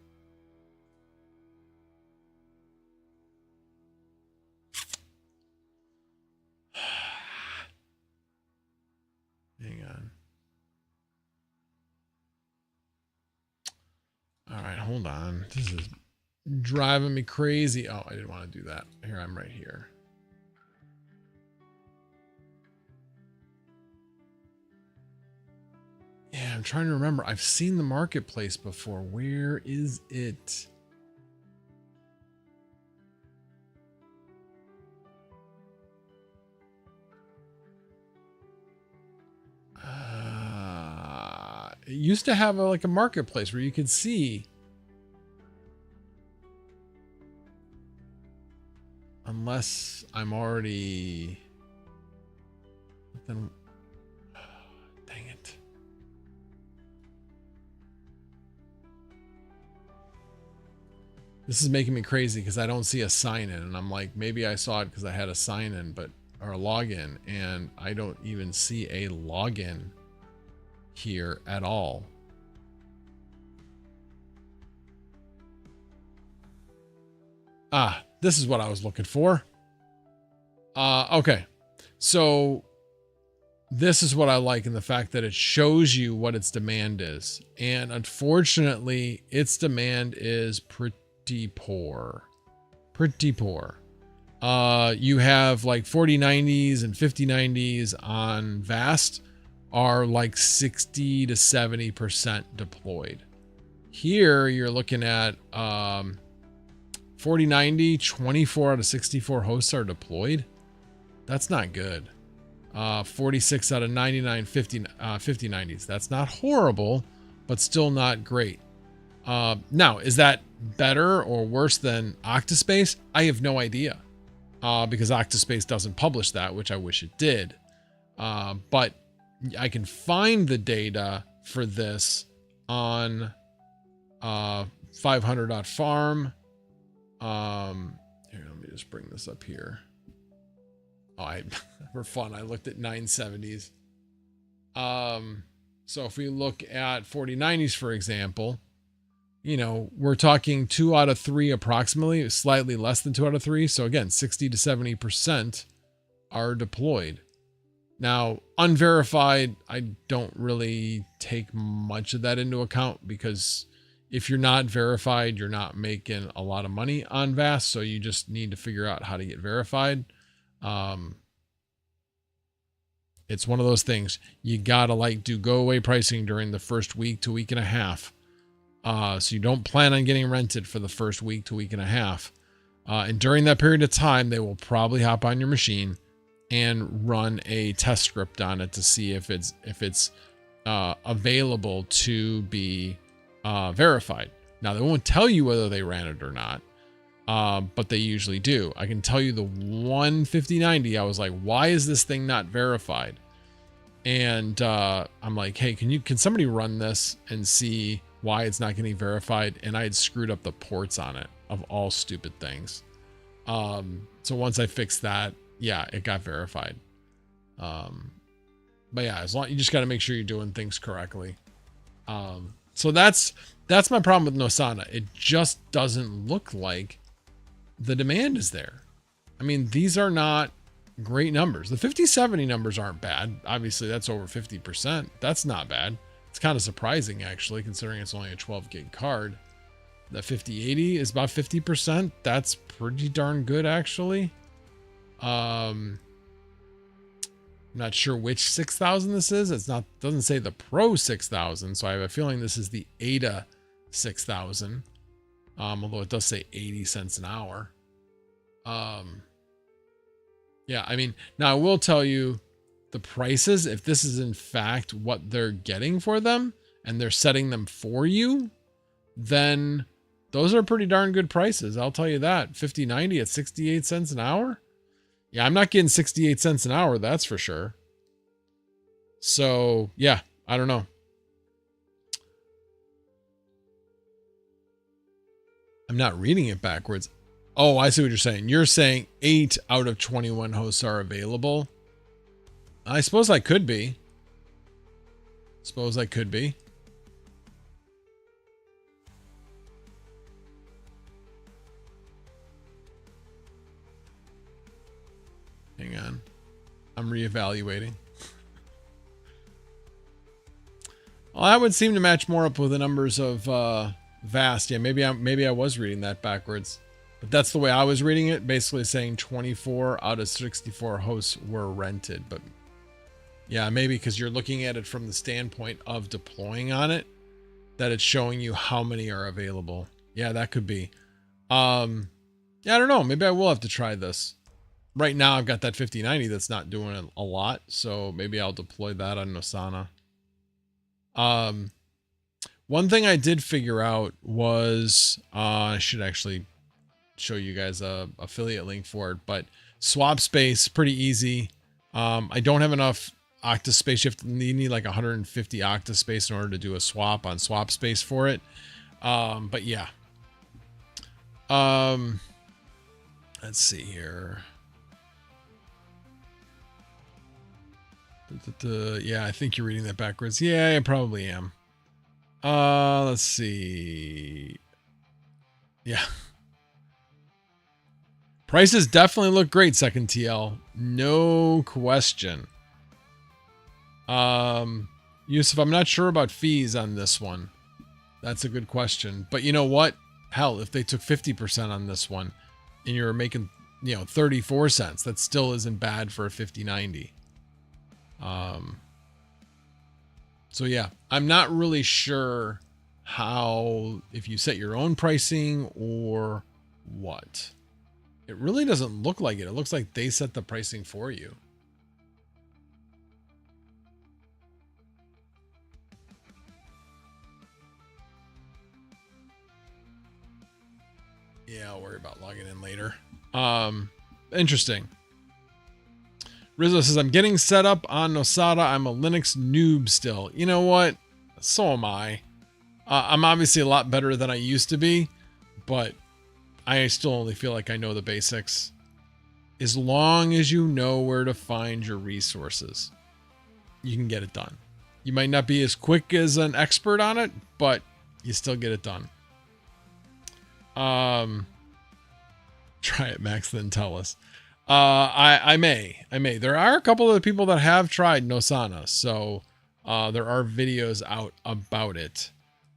Speaker 3: Hang on. All right, hold on. This is driving me crazy. Oh, I didn't want to do that. Here, I'm right here. Yeah, I'm trying to remember. I've seen the marketplace before. Where is it? It used to have like a marketplace where you could see. Unless I'm already. Then, dang it. This is making me crazy because I don't see a sign in, and I'm like, maybe I saw it because I had a sign in, or a login, and I don't even see a login here at all. This is what I was looking for. Okay. So this is what I like in the fact that it shows you what its demand is. And unfortunately, its demand is pretty poor. Pretty poor. You have like 4090s and 5090s on Vast are like 60 to 70% deployed. Here you're looking at 4090, 24 out of 64 hosts are deployed. That's not good. 46 out of 99, 5090s. That's not horrible, but still not great. Now, is that better or worse than Octaspace? I have no idea, because Octaspace doesn't publish that, which I wish it did. But I can find the data for this on 500.farm. Here, let me just bring this up here. Oh, for fun, I looked at 970s. So if we look at 4090s, for example, we're talking 2 out of 3 approximately, slightly less than 2 out of 3. So again, 60 to 70% are deployed. Now, unverified, I don't really take much of that into account because if you're not verified, you're not making a lot of money on Vast. So you just need to figure out how to get verified. It's one of those things you gotta do go away pricing during the first week to week and a half. So you don't plan on getting rented for the first week to week and a half. And during that period of time, they will probably hop on your machine and run a test script on it to see if it's available to be verified. Now, they won't tell you whether they ran it or not, but they usually do. I can tell you the 5090, I was like, why is this thing not verified? And I'm like, hey, can somebody run this and see why it's not getting verified? And I had screwed up the ports on it, of all stupid things. So once I fixed that, yeah, it got verified. But yeah, as long you just got to make sure you're doing things correctly. So that's my problem with Nosana. It just doesn't look like the demand is there. I mean, these are not great numbers. The 5070 numbers aren't bad. Obviously, that's over 50%. That's not bad. It's kind of surprising, actually, considering it's only a 12 gig card. The 5080 is about 50%. That's pretty darn good, actually. Not sure which 6000 this is. It's not, doesn't say the Pro 6000, so I have a feeling this is the Ada 6000. Although it does say 80 cents an hour. Yeah, I mean, now I will tell you the prices, if this is in fact what they're getting for them and they're setting them for you, then those are pretty darn good prices. I'll tell you that. 5090 at 68 cents an hour. Yeah, I'm not getting 68 cents an hour. That's for sure. So yeah, I don't know. I'm not reading it backwards. Oh, I see what you're saying. You're saying 8 out of 21 hosts are available. I suppose I could be. Hang on. I'm reevaluating. Well, that would seem to match more up with the numbers of Vast. Yeah, maybe I was reading that backwards. But that's the way I was reading it, basically saying 24 out of 64 hosts were rented. But yeah, maybe because you're looking at it from the standpoint of deploying on it, that it's showing you how many are available. Yeah, that could be. Yeah, I don't know. Maybe I will have to try this. Right now, I've got that 5090 that's not doing a lot, so maybe I'll deploy that on Nosana. One thing I did figure out was, I should actually show you guys a affiliate link for it, but Swapspace, pretty easy. I don't have enough Octaspace. You need like 150 Octaspace in order to do a swap on Swapspace for it. But yeah. Let's see here. Yeah, I think you're reading that backwards. Yeah, I probably am. Let's see. Yeah. Prices definitely look great, second TL. No question. Yusuf, I'm not sure about fees on this one. That's a good question. But you know what? Hell, if they took 50% on this one and you're making, 34 cents, that still isn't bad for a 5090. So yeah, I'm not really sure how, if you set your own pricing or what. It really doesn't look like it. It looks like they set the pricing for you. Yeah, I'll worry about logging in later. Interesting. Rizzo says, I'm getting set up on Nosana. I'm a Linux noob still. You know what? So am I. I'm obviously a lot better than I used to be, but I still only feel like I know the basics. As long as you know where to find your resources, you can get it done. You might not be as quick as an expert on it, but you still get it done. Try it, Max, then tell us. I may. There are a couple of the people that have tried Nosana, so there are videos out about it.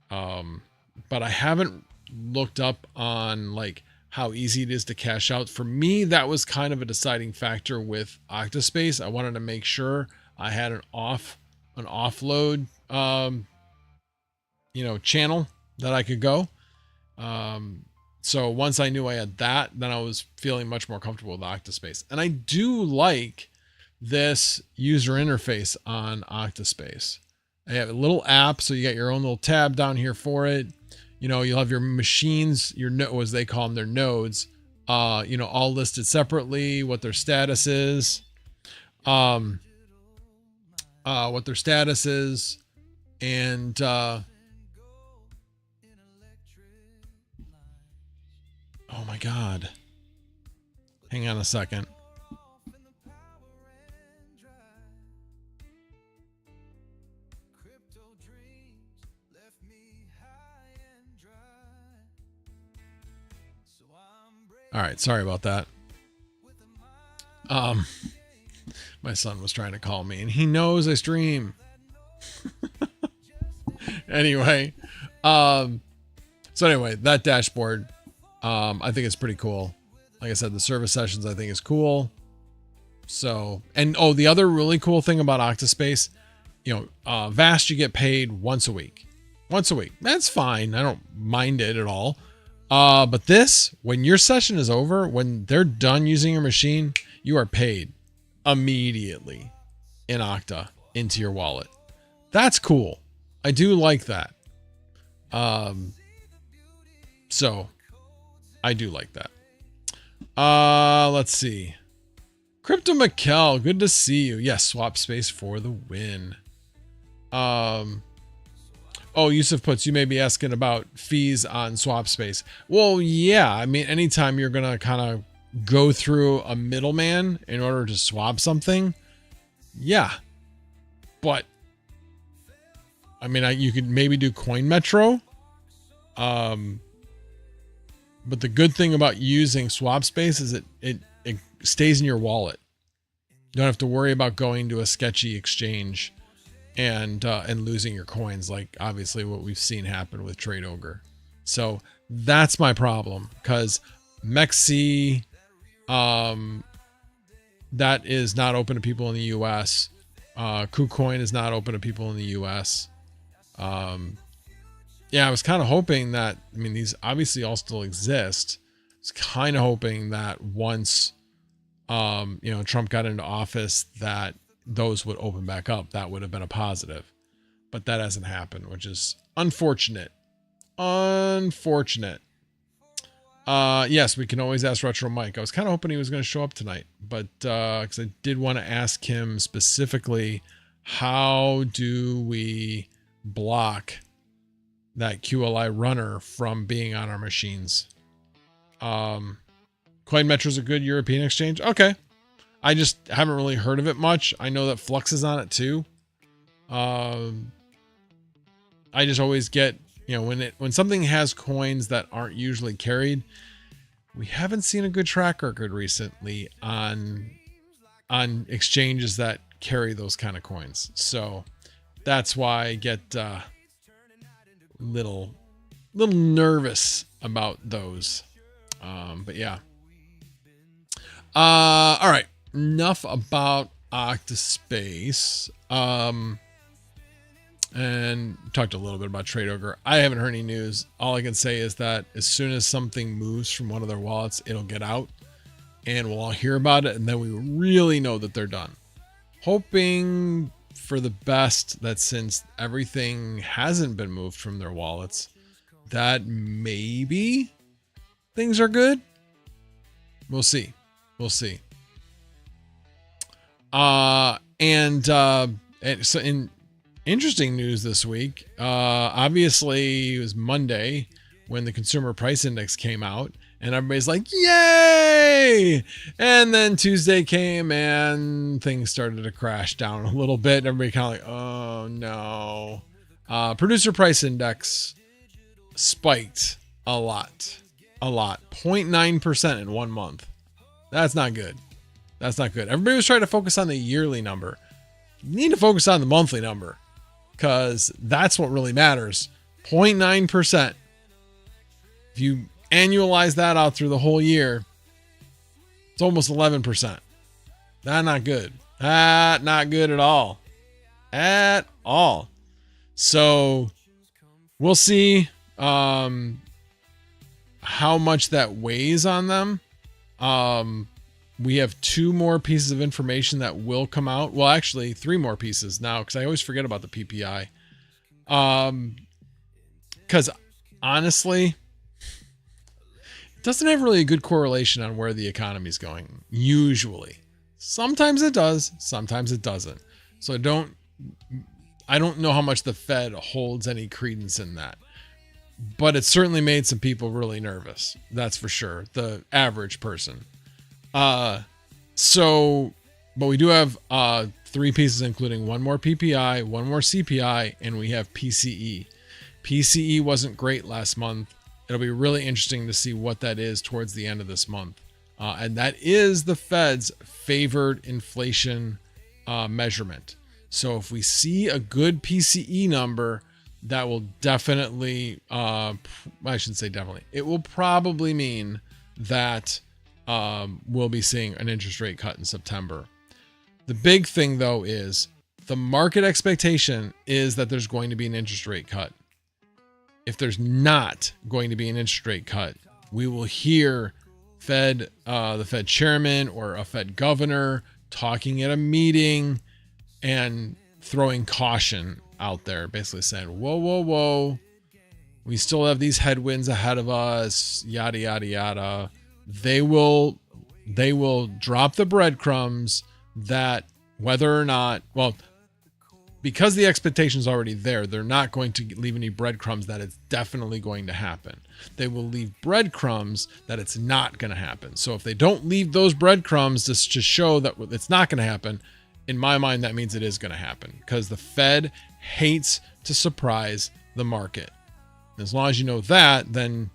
Speaker 3: But I haven't looked up on like how easy it is to cash out. For me, that was kind of a deciding factor with Octaspace. I wanted to make sure I had an offload, channel that I could go. So once I knew I had that, then I was feeling much more comfortable with Octaspace. And I do like this user interface on Octaspace. I have a little app, so you got your own little tab down here for it. You'll have your machines, as they call them, their nodes, all listed separately, what their status is, and oh my God. Hang on a second. All right, sorry about that. My son was trying to call me, and he knows I stream. Anyway, so anyway, that dashboard, I think it's pretty cool. Like I said, the service sessions I think is cool. So, and oh, the other really cool thing about Octaspace, Vast, you get paid once a week. Once a week. That's fine. I don't mind it at all. But this, when your session is over, when they're done using your machine, you are paid immediately in Octa into your wallet. That's cool. I do like that. So I do like that. Let's see. Crypto Mikkel, good to see you. Yes, swap space for the win. Oh, Yusuf puts, you may be asking about fees on swap space. Well, yeah. I mean, anytime you're going to kind of go through a middleman in order to swap something. Yeah. But I mean, you could maybe do Coin Metro. But the good thing about using swap space is it stays in your wallet. You don't have to worry about going to a sketchy exchange and losing your coins, like obviously what we've seen happen with Trade Ogre. So that's my problem, because MEXC, that is not open to people in the US. KuCoin is not open to people in the US. Yeah, I was kind of hoping that, I mean, these obviously all still exist. I was kind of hoping that once, Trump got into office, that those would open back up. That would have been a positive, but that hasn't happened, which is unfortunate. Unfortunate. Yes, we can always ask Retro Mike. I was kind of hoping he was going to show up tonight, but because I did want to ask him specifically, how do we block that QLI runner from being on our machines? Coin Metro is a good European exchange. Okay. I just haven't really heard of it much. I know that Flux is on it too. I just always get, when something has coins that aren't usually carried, we haven't seen a good track record recently on exchanges that carry those kind of coins. So that's why I get little nervous about those. But yeah. All right. Enough about Octaspace. And talked a little bit about Trade Ogre. I haven't heard any news. All I can say is that as soon as something moves from one of their wallets, it'll get out and we'll all hear about it. And then we really know that they're done. Hoping for the best that since everything hasn't been moved from their wallets, that maybe things are good. We'll see. We'll see. And so in interesting news this week, obviously it was Monday when the consumer price index came out and everybody's like, yay. And then Tuesday came and things started to crash down a little bit. Everybody kind of like, oh no. Producer price index spiked a lot, 0.9% in 1 month. That's not good. That's not good. Everybody was trying to focus on the yearly number. You need to focus on the monthly number because that's what really matters. 0.9%. If you annualize that out through the whole year, it's almost 11%. That's not good. Not good at all. At all. So we'll see how much that weighs on them. We have 2 more pieces of information that will come out. Well, actually 3 more pieces now, because I always forget about the PPI. Because honestly, it doesn't have really a good correlation on where the economy is going. Usually, sometimes it does, sometimes it doesn't. So I don't know how much the Fed holds any credence in that, but it certainly made some people really nervous. That's for sure. The average person. But we do have 3 pieces, including 1 more PPI, 1 more CPI, and we have PCE. PCE wasn't great last month. It'll be really interesting to see what that is towards the end of this month. And that is the Fed's favored inflation measurement. So if we see a good PCE number, that will definitely, I shouldn't say definitely, it will probably mean that we'll be seeing an interest rate cut in September. The big thing, though, is the market expectation is that there's going to be an interest rate cut. If there's not going to be an interest rate cut, we will hear the Fed chairman or a Fed governor talking at a meeting and throwing caution out there, basically saying, whoa, whoa, whoa, we still have these headwinds ahead of us, yada, yada, yada. They will drop the breadcrumbs that whether or not, well, because the expectation is already there, they're not going to leave any breadcrumbs that it's definitely going to happen. They will leave breadcrumbs that it's not going to happen. So if they don't leave those breadcrumbs to show that it's not going to happen, in my mind, that means it is going to happen, because the Fed hates to surprise the market. As long as you know that, then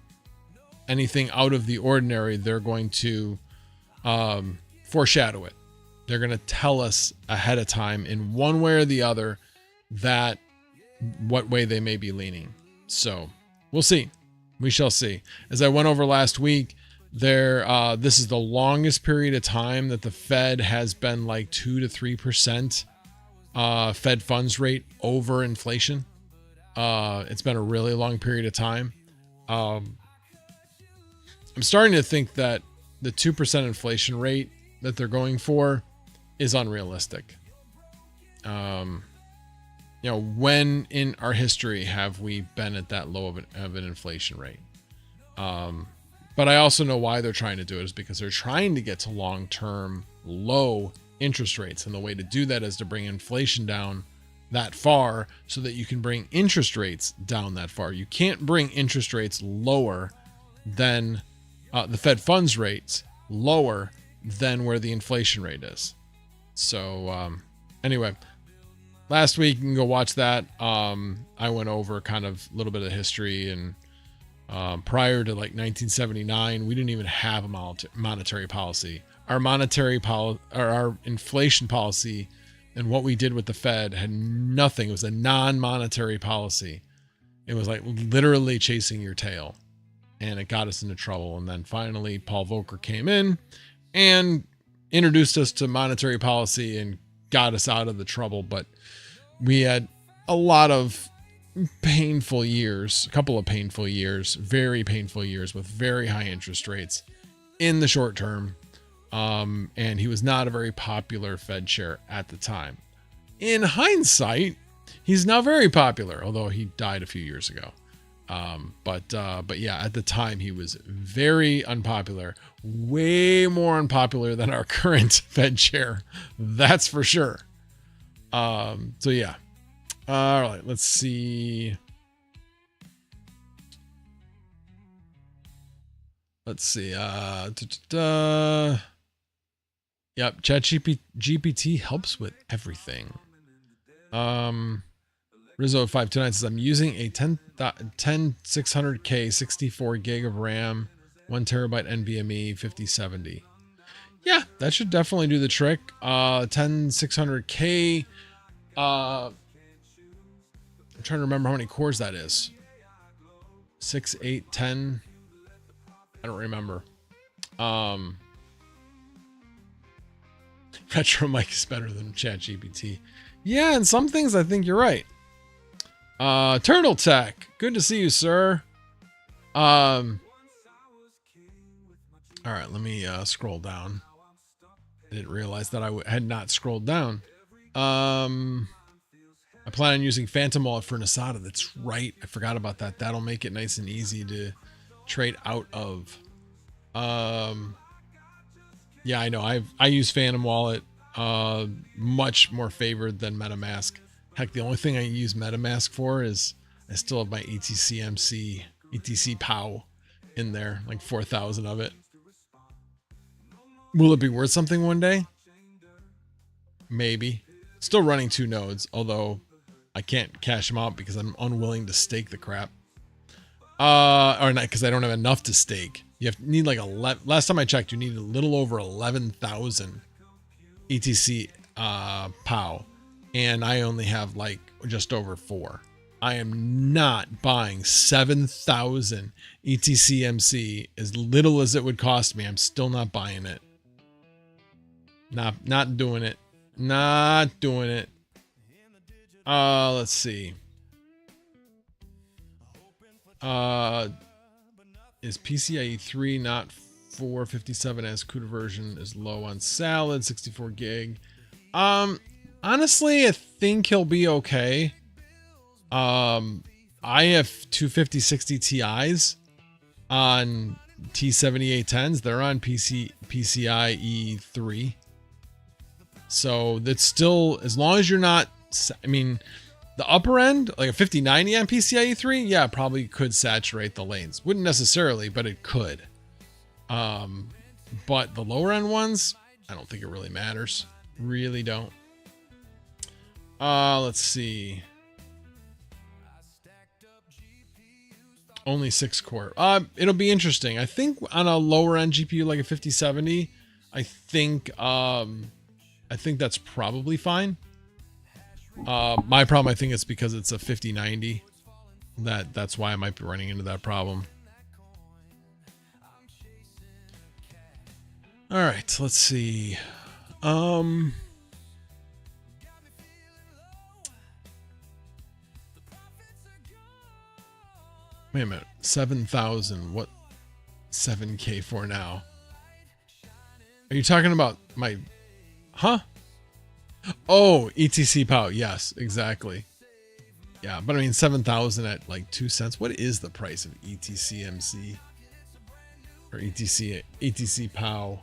Speaker 3: anything out of the ordinary, they're going to foreshadow it. They're going to tell us ahead of time in one way or the other that what way they may be leaning. So we'll see. We shall see. As I went over last week, this is the longest period of time that the Fed has been like 2 to 3% Fed funds rate over inflation. It's been a really long period of time. I'm starting to think that the 2% inflation rate that they're going for is unrealistic. When in our history have we been at that low of an inflation rate? But I also know why they're trying to do it is because they're trying to get to long-term low interest rates. And the way to do that is to bring inflation down that far so that you can bring interest rates down that far. You can't bring interest rates lower than the Fed funds rates lower than where the inflation rate is. So anyway, last week you can go watch that. I went over kind of a little bit of history, and prior to like 1979, we didn't even have a monetary policy. Our our inflation policy and what we did with the Fed had nothing. It was a non-monetary policy. It was like literally chasing your tail, and it got us into trouble. And then finally Paul Volcker came in and introduced us to monetary policy and got us out of the trouble. But we had a lot of painful years, a couple of painful years, very painful years with very high interest rates in the short term. And he was not a very popular Fed chair at the time. In hindsight, he's now very popular, although he died a few years ago. But yeah, at the time he was very unpopular, way more unpopular than our current Fed chair. That's for sure. So yeah. All right, let's see. Yep, ChatGPT helps with everything. Rizzo 529 says, I'm using a 10600K 64 gig of RAM, 1 terabyte NVMe 5070. Yeah, that should definitely do the trick. 10600K. I'm trying to remember how many cores that is. 6, 8, 10. I don't remember. Retro Mike is better than ChatGPT. Yeah, and some things I think you're right. Turtle Tech, good to see you, sir. All right, let me scroll down. I didn't realize that I had not scrolled down. I plan on using Phantom Wallet for Nosana. That's right. I forgot about that. That'll make it nice and easy to trade out of. Yeah, I know. I use Phantom Wallet, much more favored than MetaMask. Heck, the only thing I use MetaMask for is I still have my ETC POW in there, like 4,000 of it. Will it be worth something one day? Maybe. Still running 2 nodes, although I can't cash them out because I'm unwilling to stake the crap. Or not, because I don't have enough to stake. Need like last time I checked, you need a little over 11,000 ETC POW, and I only have like just over 4. I am not buying 7,000 ETCMC, as little as it would cost me. I'm still not buying it. Not doing it. Not doing it. Let's see. Is PCIe 3 not 457 as CUDA version is low on salad, 64 gig. Honestly, I think he'll be okay. I have 25060 Ti's on T7810s. They're on PCIe 3. So that's still, as long as you're not, I mean, the upper end, like a 5090 on PCIe 3, yeah, probably could saturate the lanes. Wouldn't necessarily, but it could. But the lower end ones, I don't think it really matters. Really don't. Let's see. Only 6 core. It'll be interesting. I think on a lower end GPU like a 5070, I think that's probably fine. My problem, I think it's because it's a 5090. That's why I might be running into that problem. All right, let's see. Wait a minute. 7,000. What 7K for now? Are you talking about my, huh? Oh, ETC POW. Yes, exactly. Yeah, but I mean 7,000 at like 2 cents. What is the price of ETCMC or ETC POW?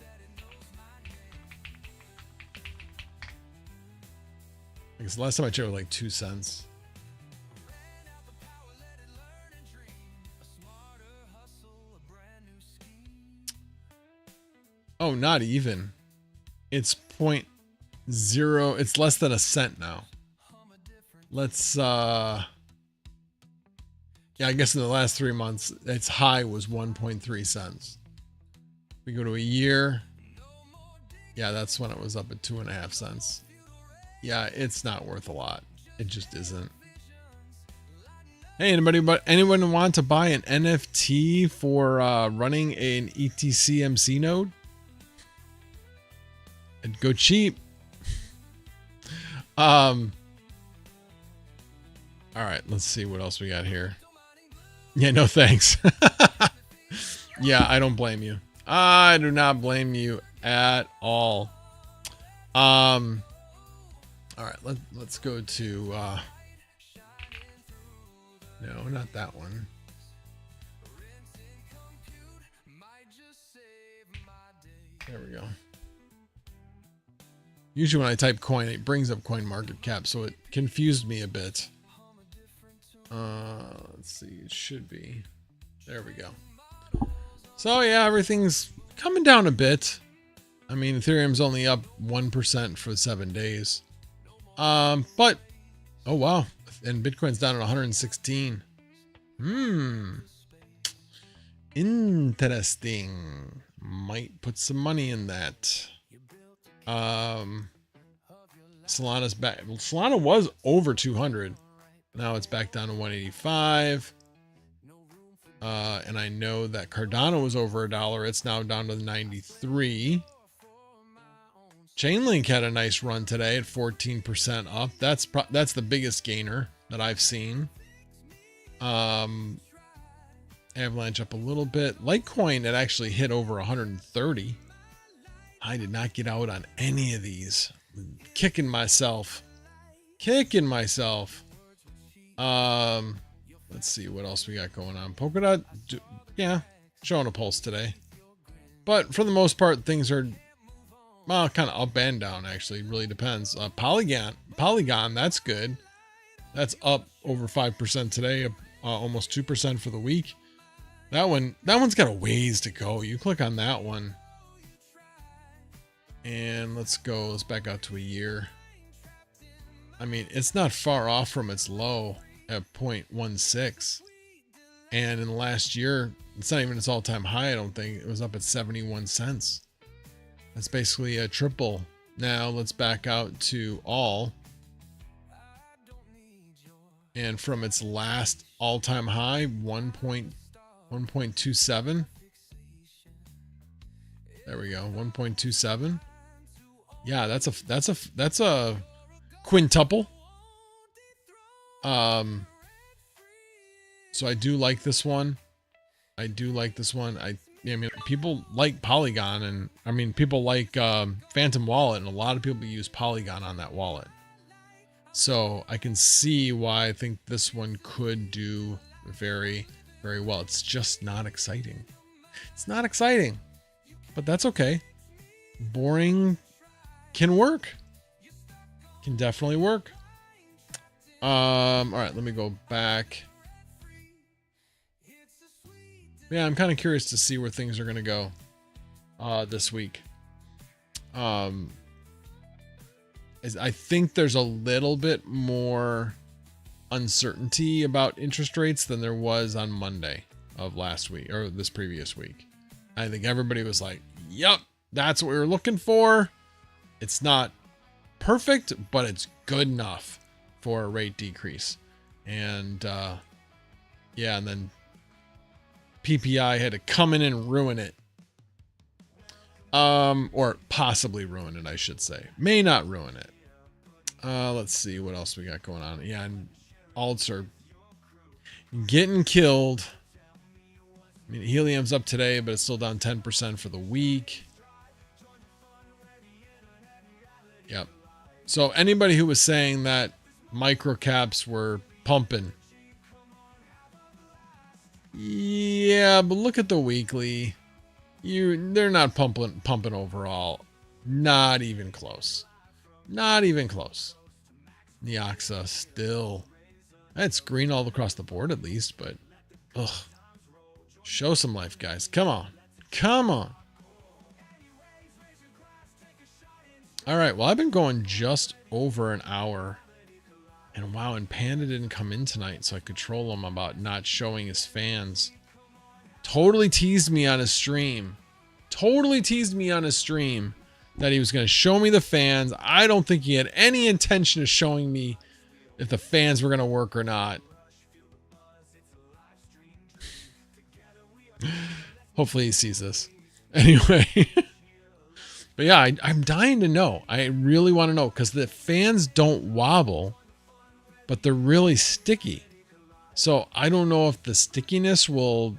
Speaker 3: I guess the last time I checked it was like 2 cents. Oh, not even. It's 0.0. It's less than a cent now. Let's yeah, I guess in the last 3 months, its high was 1.3 cents. We go to a year. Yeah, that's when it was up at 2.5 cents. Yeah, it's not worth a lot. It just isn't. Hey, anyone want to buy an NFT for running an ETCMC node? It'd go cheap. All right, let's see what else we got here. Yeah, no thanks. Yeah, I don't blame you. I do not blame you at all. All right, let's go to no, not that one. There we go. Usually when I type coin, it brings up coin market cap, so it confused me a bit. Let's see, it should be. There we go. So yeah, everything's coming down a bit. I mean, Ethereum's only up 1% for 7 days. But oh wow, and Bitcoin's down at 116. Interesting. Might put some money in that. Solana's back. Well, Solana was over 200. Now it's back down to 185. And I know that Cardano was over $1. It's now down to 93. Chainlink had a nice run today at 14% up. That's the biggest gainer that I've seen. Avalanche up a little bit. Litecoin had actually hit over 130. I did not get out on any of these. Kicking myself. Let's see what else we got going on. Polkadot, yeah, showing a pulse today. But for the most part, things are, well, kind of up and down, actually. It really depends. Polygon, that's good. That's up over 5% today, almost 2% for the week. That one's got a ways to go. You click on that one. And let's back out to a year. I mean, it's not far off from its low at 0.16. And in the last year, it's not even its all-time high, I don't think. It was up at 71 cents. That's basically a triple. Now let's back out to all. And from its last all-time high, 1.27. There we go, 1.27. Yeah, that's a quintuple. So I do like this one. I mean, people like Polygon, and I mean, people like Phantom Wallet, and a lot of people use Polygon on that wallet. So I can see why I think this one could do very, very well. It's just not exciting. It's not exciting, but that's okay. Boring can work. Can definitely work. All right, let me go back. Yeah, I'm kind of curious to see where things are going to go this week. I think there's a little bit more uncertainty about interest rates than there was on Monday of last week or this previous week. I think everybody was like, yep, that's what we were looking for. It's not perfect, but it's good enough for a rate decrease. And yeah, and then PPI had to come in and ruin it. Or possibly ruin it, I should say. May not ruin it. Let's see what else we got going on. Yeah, and alts are getting killed. I mean, helium's up today, but it's still down 10% for the week. Yep. So anybody who was saying that microcaps were pumping, yeah, but look at the weekly. They're not pumping overall. Not even close. Not even close. The Oxa still. It's green all across the board at least, but ugh. Show some life, guys. Come on. Come on. All right, well, I've been going just over an hour. And wow, and Panda didn't come in tonight, so I could troll him about not showing his fans. Totally teased me on his stream. Totally teased me on his stream that he was going to show me the fans. I don't think he had any intention of showing me if the fans were going to work or not. Hopefully he sees this. Anyway. But yeah, I'm dying to know. I really want to know because the fans don't wobble, but they're really sticky. So I don't know if the stickiness will,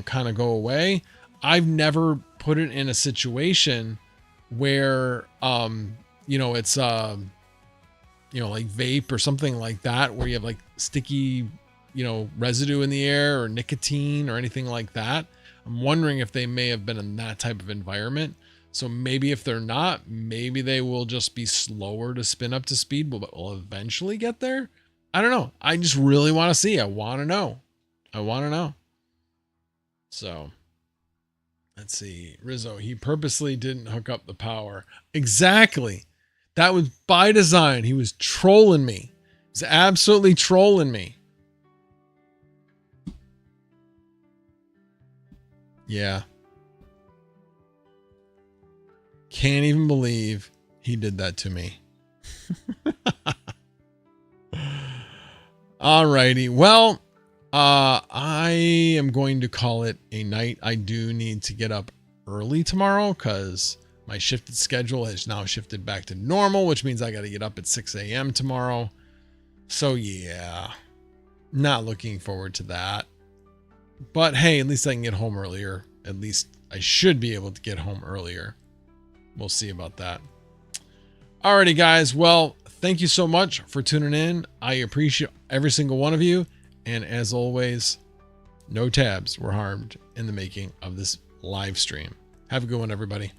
Speaker 3: kind of go away. I've never put it in a situation where, it's, like vape or something like that, where you have like sticky, residue in the air or nicotine or anything like that. I'm wondering if they may have been in that type of environment. So maybe if they're not, maybe they will just be slower to spin up to speed, but will eventually get there. I don't know. I just really want to see. I want to know. So let's see. Rizzo, he purposely didn't hook up the power. Exactly. That was by design. He was trolling me. He was absolutely trolling me. Yeah. Can't even believe he did that to me. Alrighty. Well, I am going to call it a night. I do need to get up early tomorrow because my shifted schedule has now shifted back to normal, which means I got to get up at 6 a.m. tomorrow. So yeah, not looking forward to that. But hey, at least I can get home earlier. At least I should be able to get home earlier. We'll see about that. Alrighty, guys. Well, thank you so much for tuning in. I appreciate every single one of you. And as always, no tabs were harmed in the making of this live stream. Have a good one, everybody.